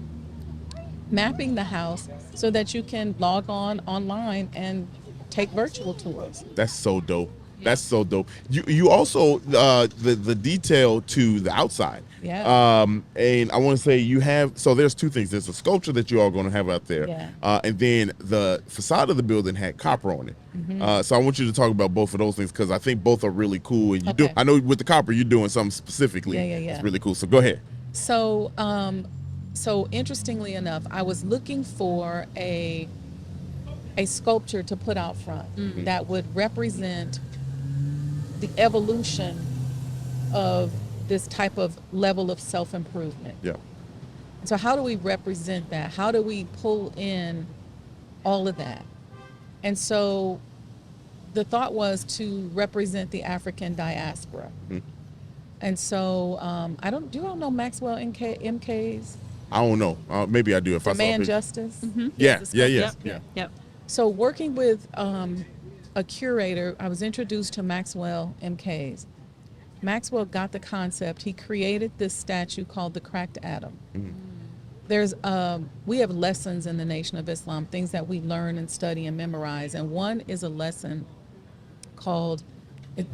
mapping the house so that you can log on online and take virtual tours. That's so dope. That's so dope. You also the detail to the outside. Yeah. And I want to say you have, so there's two things. There's a sculpture that you are going to have out there. Yeah. And then the facade of the building had copper on it. So I want you to talk about both of those things because I think both are really cool. And Okay. I know with the copper you're doing something specifically. Yeah. It's really cool. So go ahead. So, so interestingly enough, I was looking for a sculpture to put out front that would represent the evolution of this type of level of self-improvement. Yeah. So how do we represent that? How do we pull in all of that? And so the thought was to represent the African diaspora. And so do you all know Maxwell MK's I don't know. Maybe I do if I saw a Demand picture. Justice? Yeah. Yes, Yeah. it's- Yeah. Yep. So working with a curator, I was introduced to Maxwell MK's. Maxwell got the concept. He created this statue called the Cracked Atom. There's we have lessons in the Nation of Islam, things that we learn and study and memorize, and one is a lesson called,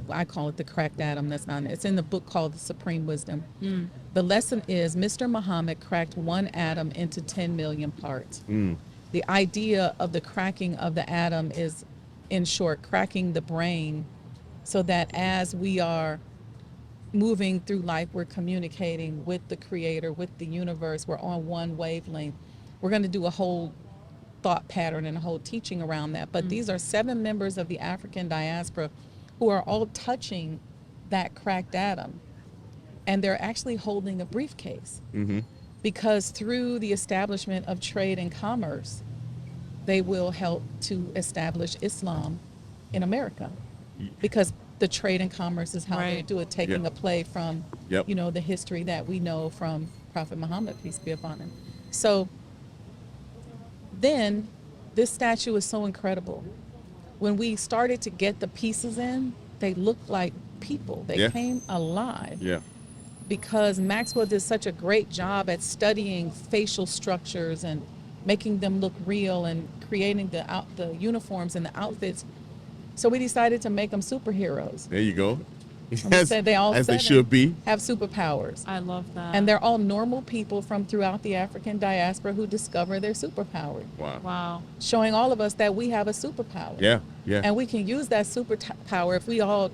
I call it the Cracked Atom. That's not, it's in the book called The Supreme Wisdom. The lesson is Mr. Muhammad cracked one atom into 10 million parts. The idea of the cracking of the atom is, in short, cracking the brain so that as we are moving through life, we're communicating with the creator, with the universe, we're on one wavelength. We're going to do a whole thought pattern and a whole teaching around that. But these are 7 members of the African diaspora who are all touching that cracked atom. And they're actually holding a briefcase. Because through the establishment of trade and commerce, they will help to establish Islam in America. Because the trade and commerce is how they Right. do it, taking a play from, Yep. the history that we know from Prophet Muhammad, peace be upon him. So then this statue is so incredible. When we started to get the pieces in, they looked like people. They Yeah. came alive. Yeah. Because Maxwell did such a great job at studying facial structures and making them look real and creating the uniforms and the outfits. So we decided to make them superheroes. There you go. And we said they all as they 7 should be. have superpowers. I love that. And they're all normal people from throughout the African diaspora who discover their superpower, Wow. wow. showing all of us that we have a superpower. Yeah. Yeah. And we can use that superpower if we all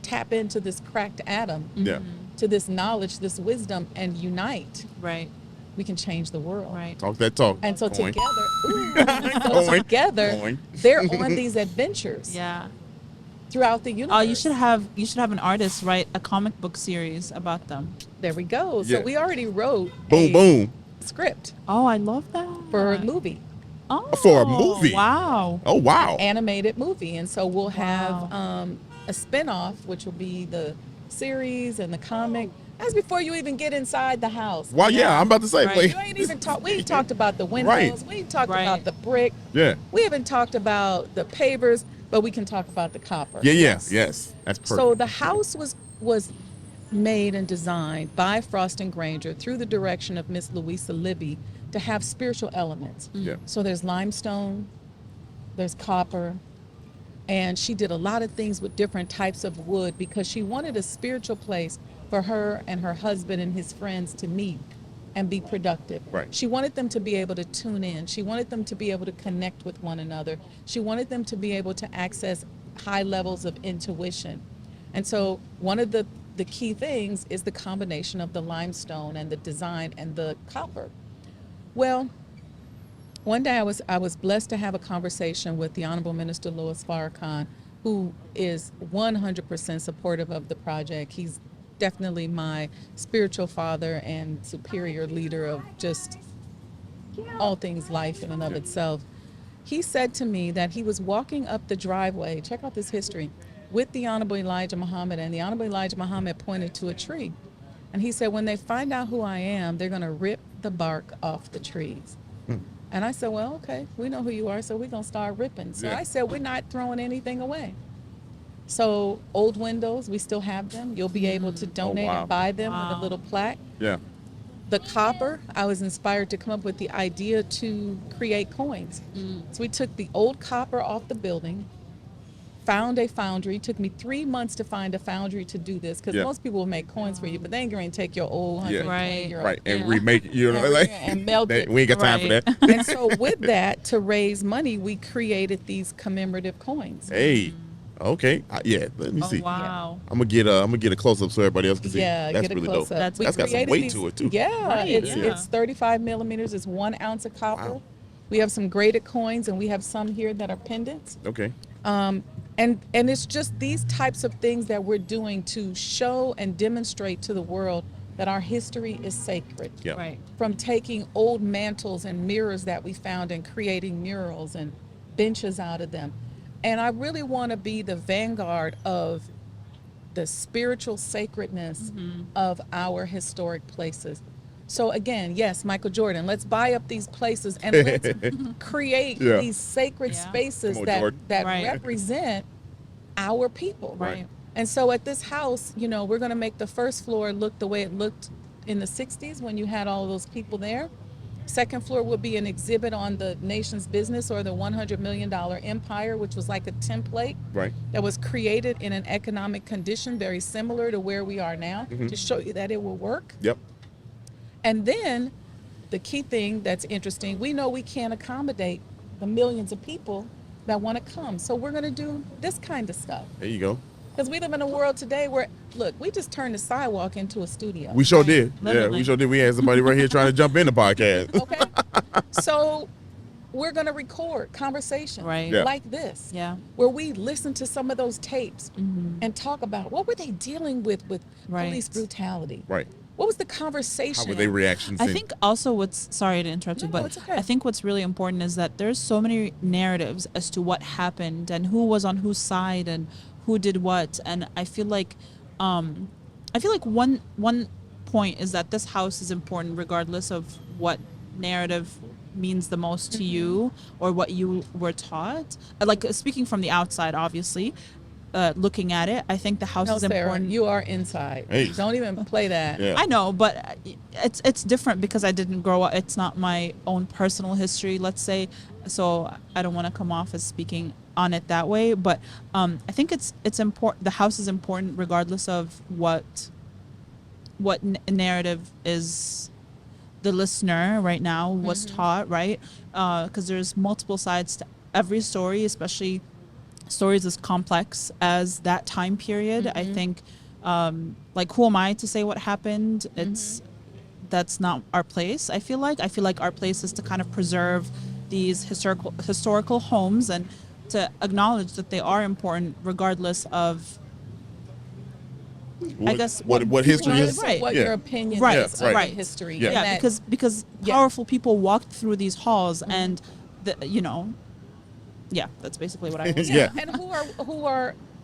tap into this cracked atom, Yeah. to this knowledge, this wisdom, and unite. Right. We can change the world. Right. Talk that talk. And so Coin. together, together, Coin. they're on these adventures Yeah. throughout the universe. Oh, you should have an artist write a comic book series about them. There we go. Yeah. So we already wrote Boom, a boom. script Oh, I love that. for a movie, Oh, For a movie? Wow. Oh, wow. animated movie. And so we'll have Wow. a spin-off, which will be the series and the comic. That's before you even get inside the house. Well, yeah, I'm about to say, Right. wait. You ain't even talked. We ain't talked about the windows. Right. We ain't talked Right. about the brick. Yeah. We haven't talked about the pavers, but we can talk about the copper. Yeah, yes. That's perfect. So the house was made and designed by Frost and Granger through the direction of Miss Louisa Libby to have spiritual elements. Yeah. So there's limestone, there's copper, and she did a lot of things with different types of wood because she wanted a spiritual place for her and her husband and his friends to meet and be productive. Right. She wanted them to be able to tune in. She wanted them to be able to connect with one another. She wanted them to be able to access high levels of intuition. And so one of the key things is the combination of the limestone and the design and the copper. Well, one day I was blessed to have a conversation with the Honorable Minister Louis Farrakhan, who is 100% supportive of the project. He's definitely my spiritual father and superior leader of just all things life in and of itself. He said to me that he was walking up the driveway, check out this history, with the Honorable Elijah Muhammad, and the Honorable Elijah Muhammad pointed to a tree. And he said, when they find out who I am, they're going to rip the bark off the trees. And I said, well, okay, we know who you are, so we're going to start ripping. So Yeah. I said, we're not throwing anything away. So old windows, we still have them. You'll be able to donate wow. and buy them with Wow. a little plaque. Yeah. The copper, I was inspired to come up with the idea to create coins. So we took the old copper off the building, found a foundry. It took me 3 months to find a foundry to do this, because Yeah. most people will make coins for you, but they ain't going to take your old Yeah. 120-year-old Right. And Yeah. remake it, you know, And- like and melt it. we ain't got time for Right. that. And so with that, to raise money, we created these commemorative coins. Hey. Okay. Yeah. Let me Oh, see. wow. I'm gonna get a close up so everybody else can see. Yeah, That's get a really close dope. up. That's- We That's got some created weight these- to it too. Yeah, Right, it's yeah. 35 millimeters. It's 1 ounce of copper. Wow. We have some graded coins, and we have some here that are pendants. Okay. And it's just these types of things that we're doing to show and demonstrate to the world that our history is sacred. Yeah. Right. From taking old mantles and mirrors that we found and creating murals and benches out of them. And I really want to be the vanguard of the spiritual sacredness of our historic places. So again, yes, Michael Jordan, let's buy up these places and let's create Yeah. these sacred Yeah. spaces Come on, that, Jordan. that Right. represent our people. Right. And so at this house, you know, we're going to make the first floor look the way it looked in the 60s when you had all those people there. Second floor will be an exhibit on the nation's business, or the $100 million empire, which was like a template Right. that was created in an economic condition very similar to where we are now, to show you that it will work. Yep. And then the key thing that's interesting, we know we can't accommodate the millions of people that want to come. So we're going to do this kind of stuff. There you go. Because we live in a world today where, look, we just turned the sidewalk into a studio. We sure did. Yeah, Literally. we sure did. We had somebody right here trying to jump in the podcast. Okay? So we're going to record conversations Right. Yeah. like this. Yeah. Where we listen to some of those tapes and talk about what were they dealing with Right. police brutality. Right. What was the conversation? How were they reactions? I in- think also what's, sorry to interrupt you, No, but it's okay. I think what's really important is that there's so many narratives as to what happened and who was on whose side and who did what. And I feel like one point is that this house is important regardless of what narrative means the most to you or what you were taught. Like speaking from the outside, obviously, looking at it, I think the house No, is Sarah, important. you are inside. Hey. Don't even play that. Yeah. I know, but it's different because I didn't grow up. It's not my own personal history, let's say. So I don't want to come off as speaking on it that way. But I think it's important. The house is important regardless of what narrative is the listener right now was taught, right? Because there's multiple sides to every story, especially stories as complex as that time period. I think like, who am I to say what happened? That's not our place. I feel like our place is to kind of preserve these historical homes and to acknowledge that they are important regardless of what, guess what history Well, is. it's Right. what Yeah. your opinion Right, is of right. history. Yeah. And yeah, that- because Yeah. powerful people walked through these halls and that's basically what I was Yeah. And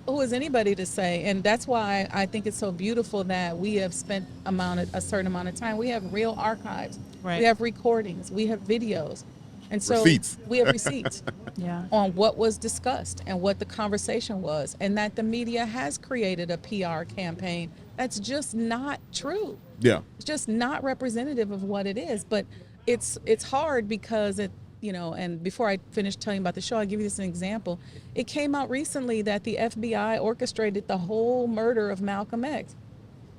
who is anybody to say? And that's why I think it's so beautiful that we have spent a certain amount of time. We have real archives. Right. We have recordings. We have videos. And so Receipts. we have receipts yeah. on what was discussed and what the conversation was, and that the media has created a PR campaign that's just not true. Yeah. It's just not representative of what it is. But it's hard because and before I finish telling you about the show, I'll give you this an example. It came out recently that the FBI orchestrated the whole murder of Malcolm X.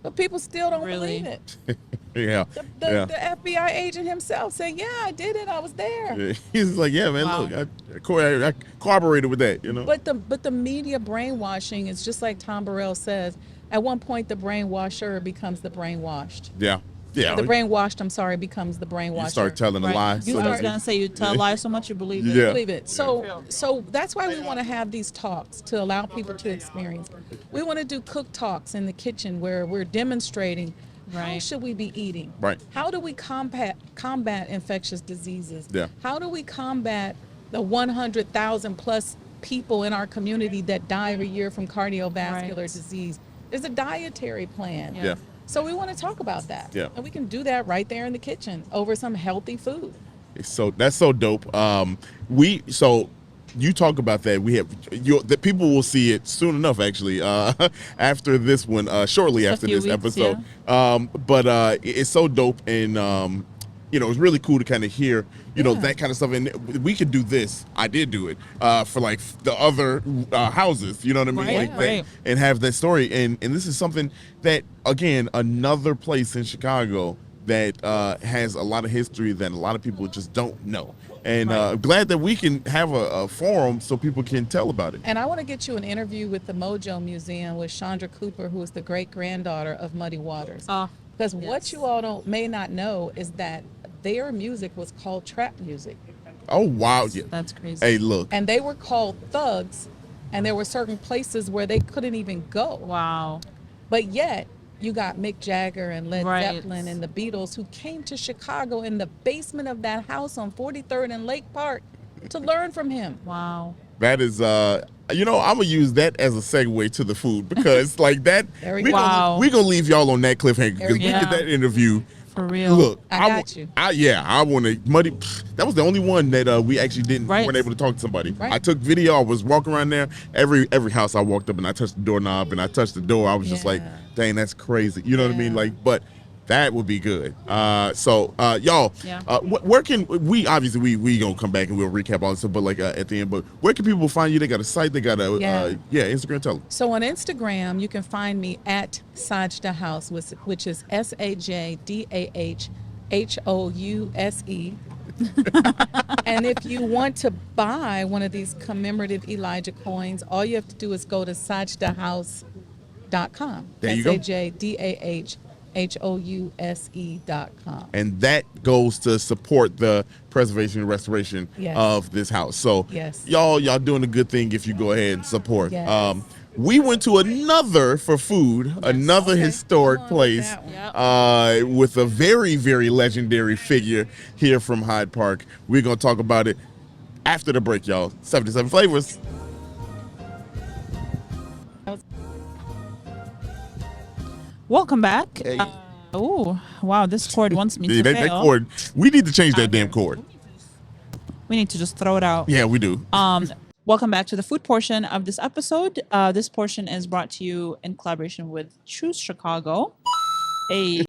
But people still don't Really? believe it. Yeah. The FBI agent himself saying, yeah, I did it. I was there. Yeah. He's like, yeah, man. Wow. Look, I corroborated with that. You know. But the media brainwashing is just like Tom Burrell says. At one point, the brainwasher becomes the brainwashed. Yeah. Yeah. The brainwashed, becomes the brainwasher. You start telling a Right. lie. I so was that- gonna say you tell a lie so much you believe it. Yeah. Believe it. So that's why we want to have these talks to allow people to experience. We want to do cook talks in the kitchen where we're demonstrating how Right. should we be eating? Right. How do we combat infectious diseases? Yeah. How do we combat the 100,000 plus people in our community that die every year from cardiovascular Right. disease? There's a dietary plan. Yeah. Yeah. So we want to talk about that. Yeah. And we can do that right there in the kitchen over some healthy food. That's so dope. So you talk about that. We have the people will see it soon enough. Actually, after this one, shortly Just a after few this weeks, episode. But it's so dope, and it's really cool to kind of hear that kind of stuff. And we could do this. I did do it for like the other houses. You know what I mean? Right, Like that, right. and have that story. And this is something that, again, another place in Chicago that has a lot of history that a lot of people just don't know. And Right. glad that we can have a forum so people can tell about it. And I want to get you an interview with the Mojo Museum with Chandra Cooper, who is the great granddaughter of Muddy Waters. Because what you all may not know is that their music was called trap music. Oh, wow. Yeah. That's crazy. Hey, look. And they were called thugs, and there were certain places where they couldn't even go. Wow. But yet, you got Mick Jagger and Led Right. Zeppelin and the Beatles who came to Chicago in the basement of that house on 43rd and Lake Park to learn from him. Wow. That is, I'm gonna use that as a segue to the food, because like that, There we we go. Wow. we gonna leave y'all on that cliffhanger, There because we we go. did that interview. For real. Look, I got you. I want to Muddy. That was the only one that we actually Right. weren't able to talk to somebody. Right. I took video. I was walking around there. Every house I walked up and I touched the doorknob and I touched the door. I was just like, Yeah. dang, that's crazy. You know what I mean? Yeah. Like, but that would be good. So y'all, Yeah. where can we obviously we gonna come back and we'll recap all this stuff, but like at the end, but where can people find you? They got a site. They got a Instagram. Tell them. So on Instagram, you can find me at Sajda House, which is SAJDAHHOUSE. And if you want to buy one of these commemorative Elijah coins, all you have to do is go to sajdahouse.com. There you go. SAJDAHHOUSE.com. And that goes to support the preservation and restoration Yes. of this house. So Yes. y'all doing a good thing if you go ahead and support. Yes. We went to another historic Come on with place that one. with a very, very legendary figure here from Hyde Park. We're going to talk about it after the break, y'all. 77 Flavors. Welcome back. Hey. Oh, wow. This cord wants me to That fail. cord, we need to change that damn cord. We need to just throw it out. Yeah, we do. Welcome back to the food portion of this episode. This portion is brought to you in collaboration with Choose Chicago. Everybody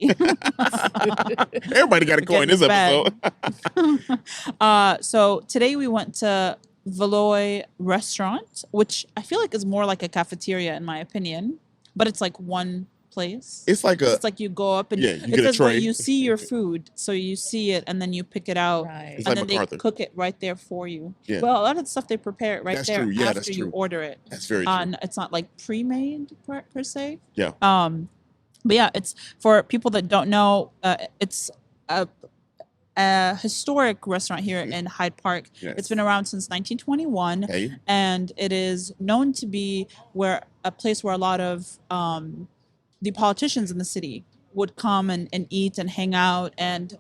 got a coin this getting episode. So today we went to Valois restaurant, which I feel like is more like a cafeteria in my opinion, but it's like one place. It's like you go up and Yeah, you it get a says where tray. you see your food, so you see it and then you pick it out, Right. It's and like then MacArthur. they cook it right there for you. Yeah. Well, a lot of the stuff they prepare it right That's there true. Yeah, after that's you true. order it. That's very true. It's not like pre-made per se. Yeah. But yeah, it's for people that don't know. It's a historic restaurant here in Hyde Park. Yes. It's been around since 1921, Hey. and it is known to be a place where a lot of the politicians in the city would come and eat and hang out. And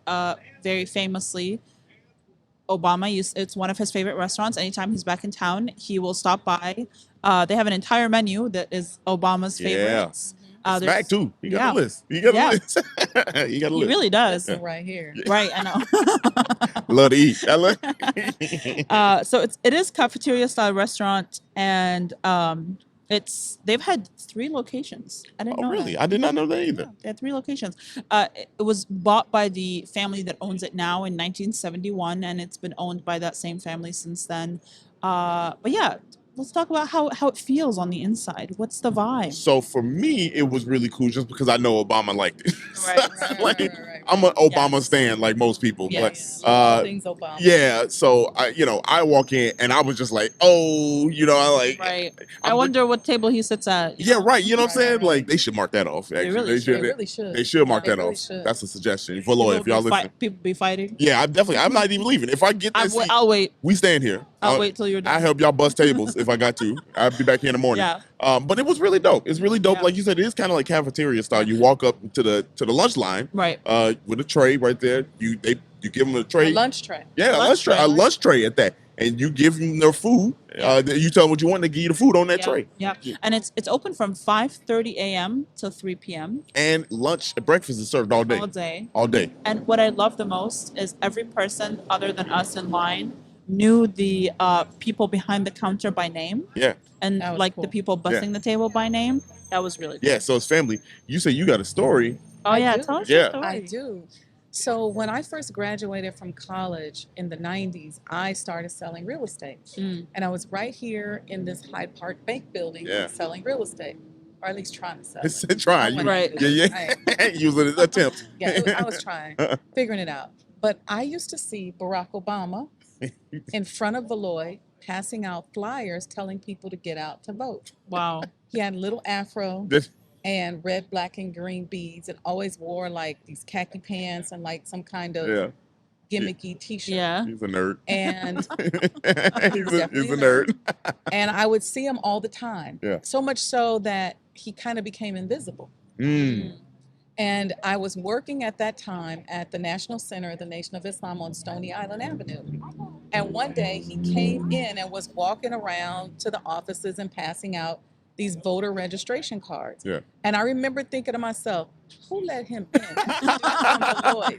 very famously, Obama it's one of his favorite restaurants. Anytime he's back in town, he will stop by. They have an entire menu that is Obama's Yeah. favorites. It's there's- back too. You got yeah. a list. You got Yeah. a list. You got a He list. really does. This one right here. Right, I know. Love to eat. I love. So it is cafeteria style restaurant, and they've had 3 locations. I didn't Oh, know really? that. I did not know that either. Yeah, they had 3 locations. It was bought by the family that owns it now in 1971, and it's been owned by that same family since then. But yeah, let's talk about how it feels on the inside. What's the vibe? So for me, it was really cool just because I know Obama liked it. Right. Like, I'm an Obama Yes. stan like most people. Yes. But All things Obama. yeah, so I walk in and I was just like, oh, I like. Right. I'm I wonder what table he sits at. Yeah, right. You know what I'm saying? Right. Like they should mark that off. Actually, really They really should. They should mark They that really off. should. That's a suggestion. Valois, if y'all listen. People be fighting. Yeah, I'm not even leaving. If I get that seat, I'll wait. we stand here. I'll wait till you're done. I help y'all bust tables if I got to. I'll be back here in the morning. Yeah. But it was really dope. It's really dope. Yeah. Like you said, it is kind of like cafeteria style. You walk up to the lunch line, Right. with a tray right there. You give them a tray. A lunch tray. Yeah, a Lunch lunch tray. tray. A lunch tray at that. and you give them their food. You tell them what you want, they give you the food on that tray. Yeah, and it's open from 5:30 a.m. till 3 p.m. And lunch, breakfast is served all day. all day. All day. And what I love the most is every person other than us in line knew the people behind the counter by name. Yeah. And That was like cool. the people bussing the table by name. That was really cool. Yeah, so it's family. You say you got a story. Oh I yeah, do. tell us Yeah. your story. I do. So when I first graduated from college in the 90s, I started selling real estate. And I was right here in this Hyde Park bank building selling real estate, or at least trying to sell it. Trying. I wasn't Yeah. Right. Using an attempt. I was trying, figuring it out. But I used to see Barack Obama in front of Valois passing out flyers telling people to get out to vote. Wow. He had a little afro This- and red, black, and green beads, and always wore like these khaki pants and like some kind of Yeah. gimmicky T-shirt. Yeah. He's a nerd. And he's a nerd. and I would see him all the time. Yeah. So much so that he kind of became invisible. Mm. And I was working at that time at the National Center of the Nation of Islam on Stony Island Avenue. And one day he came in and was walking around to the offices and passing out these voter registration cards. Yeah. And I remember thinking to myself, who let him in? From Valois.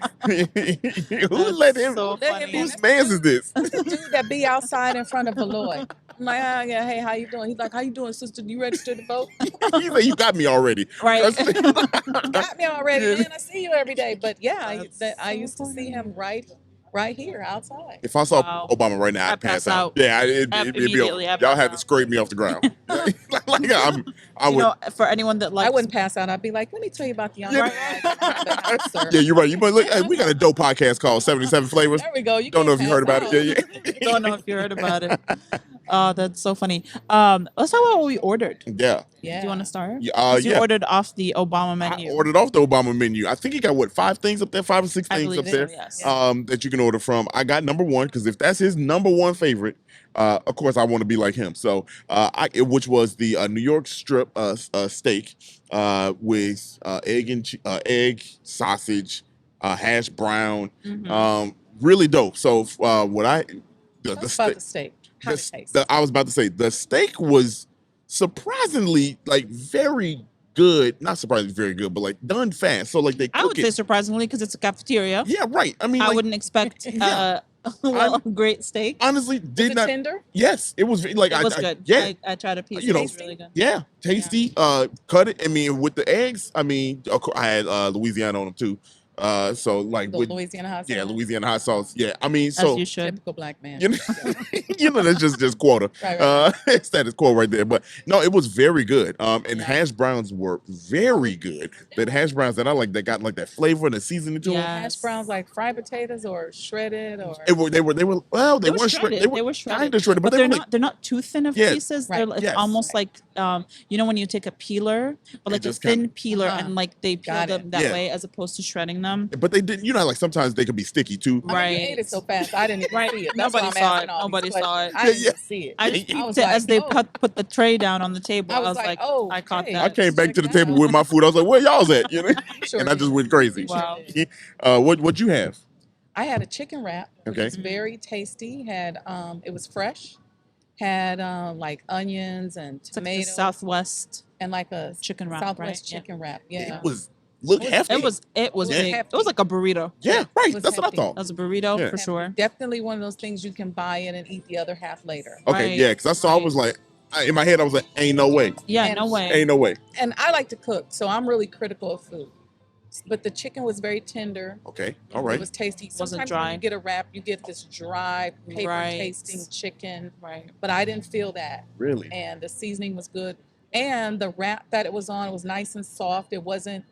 Who let him? so Let him funny. in. Whose man's is this? That's the dude that be outside in front of Valois. I'm like, yeah, hey, how you doing? He's like, how you doing, sister? You registered to vote? He said, you got me already. Right. Got me already, Yeah. man. I see you every day. But yeah, That's I so used to see funny. him right here outside. If I saw Wow. Obama right now, I'd I'd pass pass out. out. Yeah, it'd be Immediately, over. I'd Y'all pass had to out. scrape me off the ground. I You would. know, for anyone that likes I wouldn't pass out. I'd be like, let me tell you about the young Yeah. man. Sir. Yeah, you're right. You might look. Hey, we got a dope podcast called 77 Flavors. There we go. You Don't know if can't you heard pass about it. out. Yeah, don't know if you heard about it. Oh, that's so funny. Let's talk about what we ordered. yeah. Yeah. Do you want to start? Yeah, 'Cause you yeah. ordered off the Obama I menu. ordered off the Obama menu. I think he got what 5 things up there, 5 or 6 I things believe up so, there. yes. That you can order from. I got number 1 because if that's his number 1 favorite, of course I want to be like him. So which was the New York strip steak with egg, sausage, hash brown, Mhm. really dope. So what I the Talk steak. about the steak. How it tastes. I was about to say the steak was surprisingly like very good. Not surprisingly very good, but like done fast. So like they I cook would say it. surprisingly because it's a cafeteria. Yeah, right. I mean, I like, wouldn't expect Yeah. a great steak. honestly Was did it not. tender? Yes, it was like It was I, good. yeah, I tried a piece. You It know, was really good. yeah, tasty. Cut it. I mean, with the eggs. I mean, of course, I had Louisiana on them too. So like The with Louisiana hot sauce. yeah, Louisiana hot sauce. Yeah, I mean, As so you should. Typical black man. you know, that's just quota. Right. Status quo right there. But no, it was very good. And Yeah. hash browns were very good. The hash browns that I like, that got like that flavor and the seasoning to them. Yeah. Hash browns like fried potatoes or shredded or They were well, they They were weren't shredded. They were shredded. kind of shredded, but But they they're were not. They're not too thin of Yeah. pieces. Right. It's Yes. almost like you know when you take a peeler, but like a just thin kinda- peeler, Uh-huh. and like they peel Got them it. that Yeah. way as opposed to shredding them. but they didn't. You know, like sometimes they could be sticky too. I mean, Right. you ate it so fast, I didn't even Right. see it. That's Nobody why I'm saw asking it. all these Nobody saw questions. it. I didn't Yeah. even see it. I just I peeped was it like, as they oh. put the tray down on the table. I was like, oh, I caught okay. that. I came back to the Check it table out. with my food. I was like, "Where y'all's at?" You know, Sure and I did. just went crazy. Wow. What you have? I had a chicken wrap, which Okay. was very tasty. Had it was fresh. Had like onions and It's like the tomatoes Southwest and like a chicken wrap, Southwest right? Yeah. chicken wrap. Yeah. It was look It was- hefty. It was Yeah. big. It was like a burrito. Yeah, right. It was That's what I hefty. thought. That was a burrito Yeah. for sure. Definitely one of those things you can buy it and eat the other half later. Okay, Right, yeah, because I saw. I right. was like, in my head, I was like, "Ain't no way, Yeah, And- no way. ain't no way." And I like to cook, so I'm really critical of food. But the chicken was very tender. Okay, all It right. was tasty. Wasn't Sometimes dry. when you get a wrap, you get this dry, paper Right. tasting chicken. Right. But I didn't feel that. Really? And the seasoning was good. And the wrap that it was on was nice and soft. It wasn't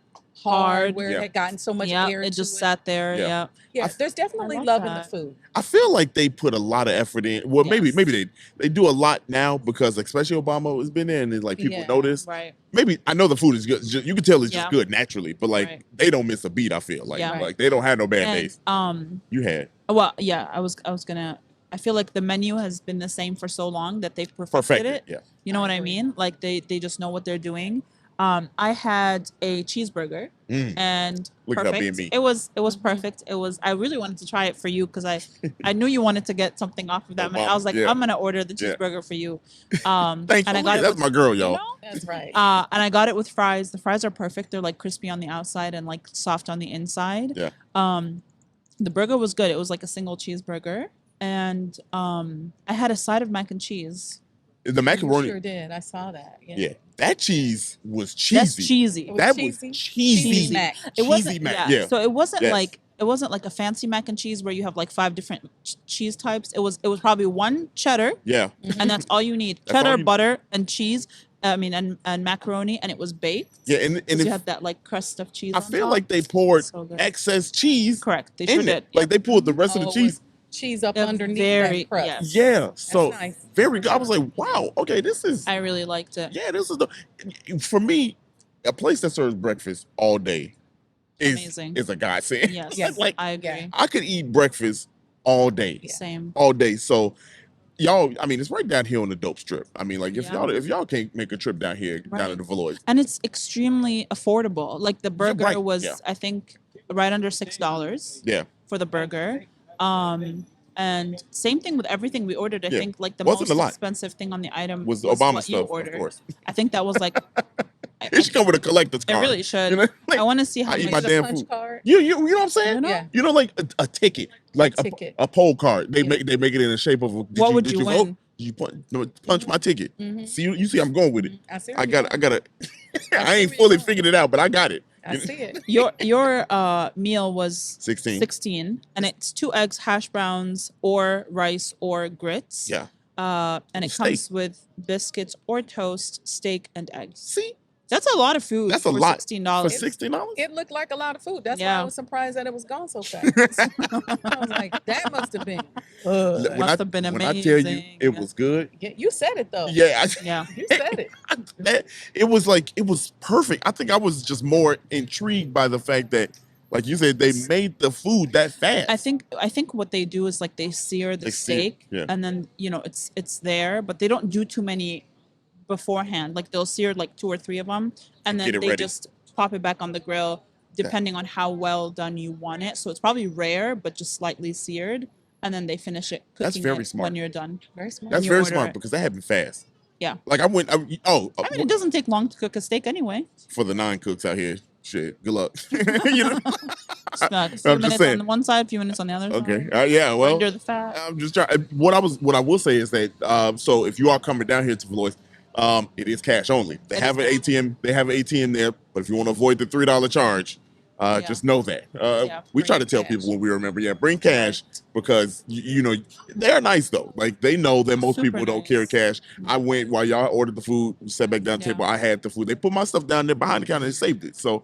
hard Hard. where Yeah. it had gotten so much Yeah, air it to just it. sat there. Yeah. Yeah. Yeah, there's definitely love love in the that. food. I feel like they put a lot of effort in. Well, maybe Yes. they do a lot now because especially Obama has been there and it's like people Yeah. notice. Right. Maybe I know the food is good. You can tell it's just Yeah. good naturally, but like Right. they don't miss a beat. I feel like Yeah. like they don't have no bad And days. You had well, yeah, I was gonna. I feel like the menu has been the same for so long that they've perfected perfected. it. Yeah. You know I what I agree. mean? Like they just know what they're doing. I had a cheeseburger and Look at her being perfect. me. It was perfect. It was. I really wanted to try it for you because I knew you wanted to get something off of that. Oh, I was like, yeah. I'm gonna order the Yeah. cheeseburger for you. Thanks. And I got it. That's with, my girl, you y'all. know? That's right. And I got it with fries. The fries are perfect. They're like crispy on the outside and like soft on the inside. Yeah. The burger was good. It was like a single cheeseburger, and I had a side of mac and cheese. The You macaroni. sure did. I saw that. Yeah. That cheese was cheesy. That's cheesy. It was That cheesy. was cheesy. Cheesy mac. It wasn't mac. Yeah. So it wasn't Yes. like a fancy mac and cheese where you have like 5 different cheese types. It was probably one cheddar, Yeah. and that's all you need. That's all Cheddar, you- butter, and cheese. And macaroni, and it was baked. Yeah. And 'Cause if, you have that like crust of cheese. I on feel top. like they poured So good. excess cheese Correct. They in sure it. did. Like they poured the rest of Oh, the it cheese. was cheese up They're underneath very- that crust. yes. Yeah. So nice. very good. I was like, wow. Okay, this is. I really liked it. Yeah, this is the. For me, a place that serves breakfast all day is Amazing. is a godsend. Yes. Yes. Like I agree. Yeah. I could eat breakfast all day. Yeah. Same. All day. So y'all, I mean, it's right down here on the dope strip. I mean, like if Yeah. y'all can't make a trip down here down Right. to the Valois. And it's extremely affordable. Like the burger right, was, yeah. I think, right under $6 Yeah. for the burger. And same thing with everything we ordered. I Yeah. think like the Wasn't most a lot. expensive thing on the item Was the Obama what you stuff, of ordered. course. I think that was like. It should come with a collector's It card. really should. You know? Like, I want to see how I eat much. my The damn punch food. card. You know what I'm saying? You know? Yeah. You know, like a ticket, like Ticket. a poll card. They Yeah. make it in the shape of a. What would you vote? win? You punch my ticket. Mhm. See, you see, I'm going with it. I see. I where got you're I got it. I ain't where fully you're going. figured it out, but I got it. I see it. Your meal was 16. 16, and it's 2 eggs, hash browns, or rice, or grits. Yeah. And it Steak. comes with biscuits or toast, steak, and eggs. See, That's a lot of food. that's a for lot $16. for $16. It looked like a lot of food. That's why Yeah. I was surprised that it was gone so fast. I was like, that must have been. Must have been When I tell you amazing. it was good, Yeah, you said it though. yeah, Yeah. You said it. it was perfect. I think I was just more intrigued by the fact that, like you said, they made the food that fast. I think what they do is like they sear the They sear it, steak, yeah. and then it's there, but they don't do too many beforehand. Like they'll sear like 2 or 3 of them, and then Get it they ready. just pop it back on the grill, depending on how well done you want it. So it's probably rare, but just slightly seared, and then they finish it cooking That's very it smart. when you're done. Very smart. That's you very order smart it. because that happened fast. Yeah. Like I mean, It doesn't take long to cook a steak anyway. for the 9 cooks out here, shit, good luck. You know? It's not a I'm few just minutes saying. on one side, a few minutes on the other Okay. side. Yeah. Well, Under the fat. I'm just trying. What I will say is that so if you are coming down here to Valois, it is cash only. They It have an is ATM. They have an ATM there, but if you want to avoid the $3 charge, Yeah. just know that. Yeah, We try to bring tell cash. people when we remember. Yeah, bring cash because you know they're nice though. Like they know that most Super people don't nice. carry cash. I went while y'all ordered the food, sat back down the Yeah. table. I had the food. They put my stuff down there behind the counter and saved it. So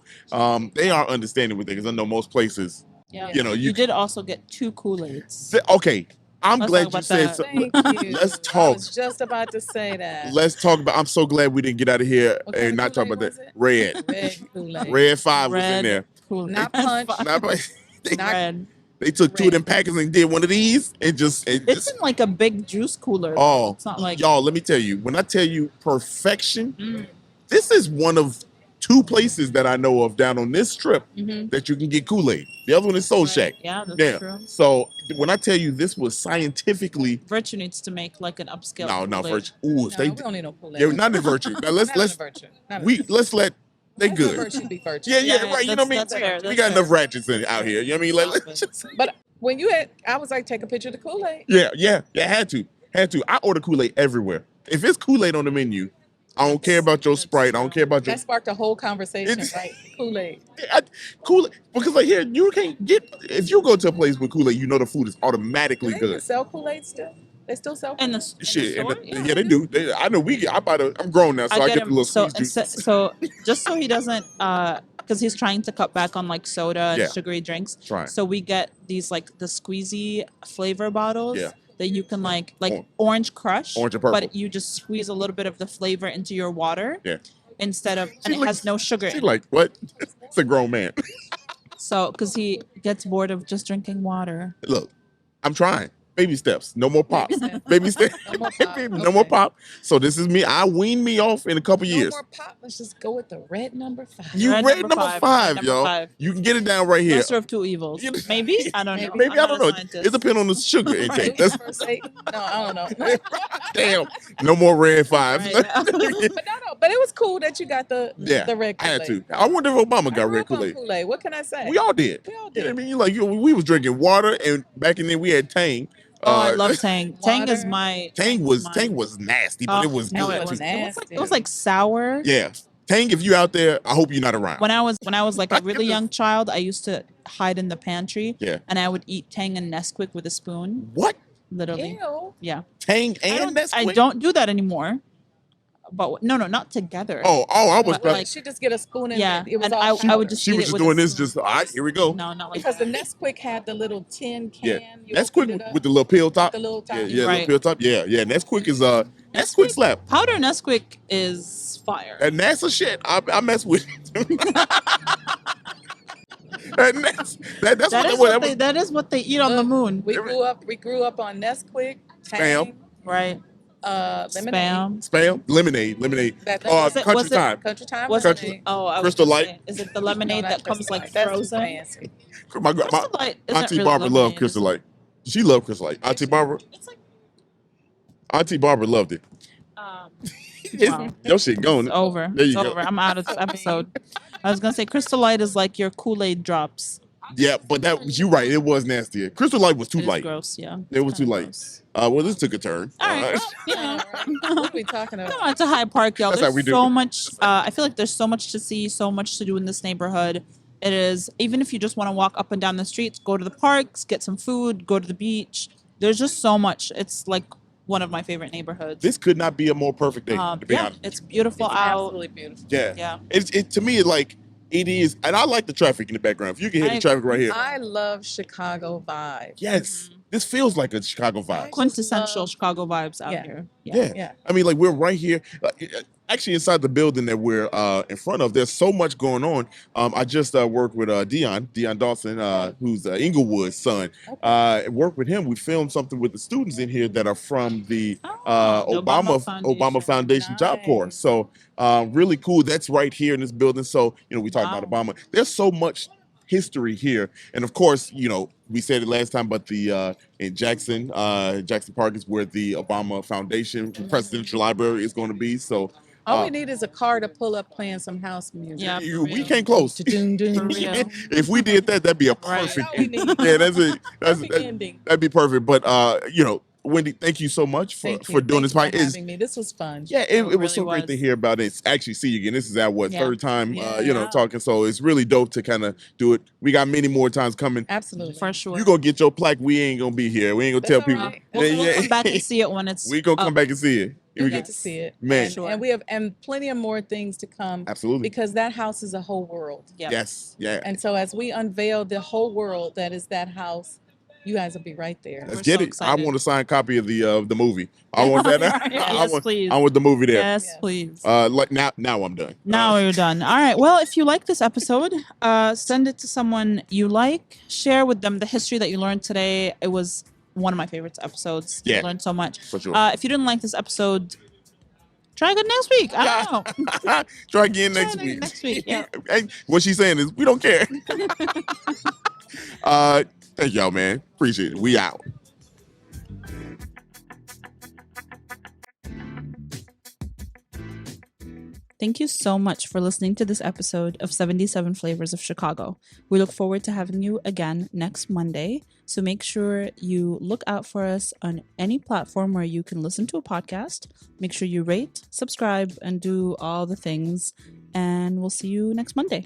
they are understanding with it because I know most places. Yeah. You know, you did also get 2 Kool-Aids. Okay, I'm Let's glad talk you about said that. so. Thank you. Let's I talk. was just about to say that. Let's talk about. I'm so glad we didn't get out of here What kind and of not talk about Kool-Aid that. was it? Red, Red Kool-Aid. Red 5 was in Red there. Kool-Aid. Not punch. Not- they, Not- Red. they took 2 of them packets and did one of these and just. It's in like a big juice cooler. Oh, It's not like y'all. Let me tell you. When I tell you perfection, Mm. this is one of 2 places that I know of down on this strip Mhm. that you can get Kool-Aid. The other one is Soul Shack. Yeah, that's Yeah. true. So when I tell you this was scientifically. Virtue needs to make like an upscale. No, Kool-Aid. virtue. Ooh, if No, they. we don't need no Kool-Aid. Yeah, not in virtue. Now Not in let's virtue. Not in we virtue. let's let they Let good. Virtue be virtue. Yeah, yeah, Yeah, right. You know what I mean? that's fair, We that's got enough fair. ratchets out here. You know what I mean? Stop Let's it. just- But when you had, I was like, take a picture of the Kool-Aid. yeah. Had to. I order Kool-Aid everywhere. If it's Kool-Aid on the menu, I don't care about your That's Sprite. I true. don't care about your That sparked a whole conversation, It's- right? Kool-Aid. Kool-Aid. Because like here, you can't get. If you go to a place with Kool-Aid, you know the food is Do automatically they even good. sell Kool-Aid still? They still sell And Kool-Aid? the Shit, and store? yeah, they do. I know we get. I'm grown now, so I, get the him little so, squeeze and juice. so just so he doesn't because he's trying to cut back on like soda and Yeah. sugary drinks. Trying. So we get these like the squeezy flavor bottles Yeah. that you can like Or- orange crush, Orange and purple. but you just squeeze a little bit of the flavor into your water. Yeah. Instead of, She and it looks- has no sugar. She in it. like what? It's a grown man. So because he gets bored of just drinking water. Look, I'm trying. Baby steps. No more pop. steps. Baby steps. No more pop. No more Okay. pop. So this is me. I wean me off in a couple No years. more pop. Let's just go with the red number 5. You Red read number number five. five, Red yo. number 5. You can get it down right here. Lesser of two evils. Maybe? I don't know. Maybe. Maybe I I'm don't not a know. scientist. It depends on the sugar intake. That's No, I don't know. damn. No more red fives. Right. But it was cool that you got the Yeah, red I had Kool-Aid. to. I wonder if Obama I got grew red up on Kool-Aid. Kool-Aid. What can I say? We all did. We all You know did. what I mean? Like we was drinking water, and back in then we had Tang. Oh, I love Tang. Tang is Water. my Tang was mine. nasty, but Oh, it was no, good it too. was nasty. It was like sour. Yeah, Tang. If you out there, I hope you're not around. When I was like a really young child, I used to hide in the pantry. Yeah. And I would eat Tang and Nesquik with a spoon. What? Literally. Ew. Yeah. Tang I and Nesquik? don't do that anymore. But no, not together. Oh, I was. But, like, She just get a spoon and yeah, it was and all I would powder. just She eat was it just with a doing this. spoon. Just all right, here we go. No, not like Because the that. Nesquik had the little tin can. Yeah, You Nesquik opened it up, with the little pill top. the little top. Yeah, yeah, Right. little pill top. Yeah, yeah. Nesquik is Nesquik slap. Powder Nesquik is fire. And NASA shit. I mess with. And that's That is what they eat on the moon. We grew up on Nesquik, Spam. Tang, Right. lemonade. Spam. spam lemonade. That- Was it- Country was it- time. Country Time. What's lemonade. Oh, I was Crystal gonna Light. say, is it the lemonade No, that not comes Crystal like Light. That's too frozen? fancy. My Crystal Light isn't Auntie really Barbara lemonade, loved Crystal is it? Light. She loved Crystal Light. Auntie Barbara. It's like Auntie Barbara loved it. wow. Your shit going. It's over. There you It's go. over. I'm out of this episode. I was gonna say Crystal Light is like your Kool-Aid drops. Yeah, but you right. It was nasty. Crystal Light was too It is light. gross, yeah. It was too Kinda light. gross. Well, this took a turn. All right. You know. What are we talking about? Come on to Hyde Park, y'all. That's how There's we do so it. much. I feel like there's so much to see, so much to do in this neighborhood. It is, even if you just want to walk up and down the streets, go to the parks, get some food, go to the beach. There's just so much. It's like one of my favorite neighborhoods. This could not be a more perfect day, to be Yeah, honest. it's beautiful It's out. absolutely beautiful. Yeah. Yeah. It to me, it is, and I like the traffic in the background. If you can hear I the traffic right here. I love Chicago vibe. Yes. This feels like a Chicago vibe. Quintessential love- Chicago vibes out Yeah. here. Yeah. Yeah. I mean, like we're right here. Actually, inside the building that we're in front of, there's so much going on. I just worked with Dion Dawson, who's Inglewood's son. Worked with him. We filmed something with the students in here that are from the The Obama Foundation Job Corps. Nice. So really cool. That's right here in this building. So we talk about Obama. There's so much history here, and of course, we said it last time, but the in Jackson Park is where the Obama Foundation Presidential Library is going to be. So All we need is a car to pull up playing some house music. Yeah. we real. came close. Dun, dun, For dun. real. If we did that, that'd be a Right. perfect. That's all we need. Yeah, that's it. Perfect ending. That'd be perfect. But Wendy, thank you so much for Thank you. doing this Thank you podcast. for having me. This was fun. Yeah, it It was really so great to was. hear about it. Actually, see you again. This is our Yeah. third time, Yeah. talking. So it's really dope to kind of do it. We got many more times coming. Absolutely. For sure. You gonna get your plaque. We ain't gonna be here. We ain't gonna That's tell all people. right. We'll come back and see it when it's We gonna up. come back and see it. You We get get- to see it. Man. And, Sure. and we have plenty of more things to come Absolutely. because that house is a whole world. Yeah. Yes. Yeah. And so as we unveil the whole world that is that house, you guys will be right there. Let's We're get so it. excited. I want a signed copy of the movie. I want that. Yes, please. I want the movie there. Yes, Yes. please. Like now I'm done. Now you're done. All right. Well, if you like this episode, send it to someone you like. Share with them the history that you learned today. It was one of my favorite episodes. Yeah. I learned so much. For sure. If you didn't like this episode, try again next week. I don't know. Try again next again week. next week, yeah. Hey, what she's saying is we don't care. Thank y'all, man. Appreciate it. We out. Thank you so much for listening to this episode of 77 Flavors of Chicago. We look forward to having you again next Monday. So make sure you look out for us on any platform where you can listen to a podcast. Make sure you rate, subscribe, and do all the things. And we'll see you next Monday.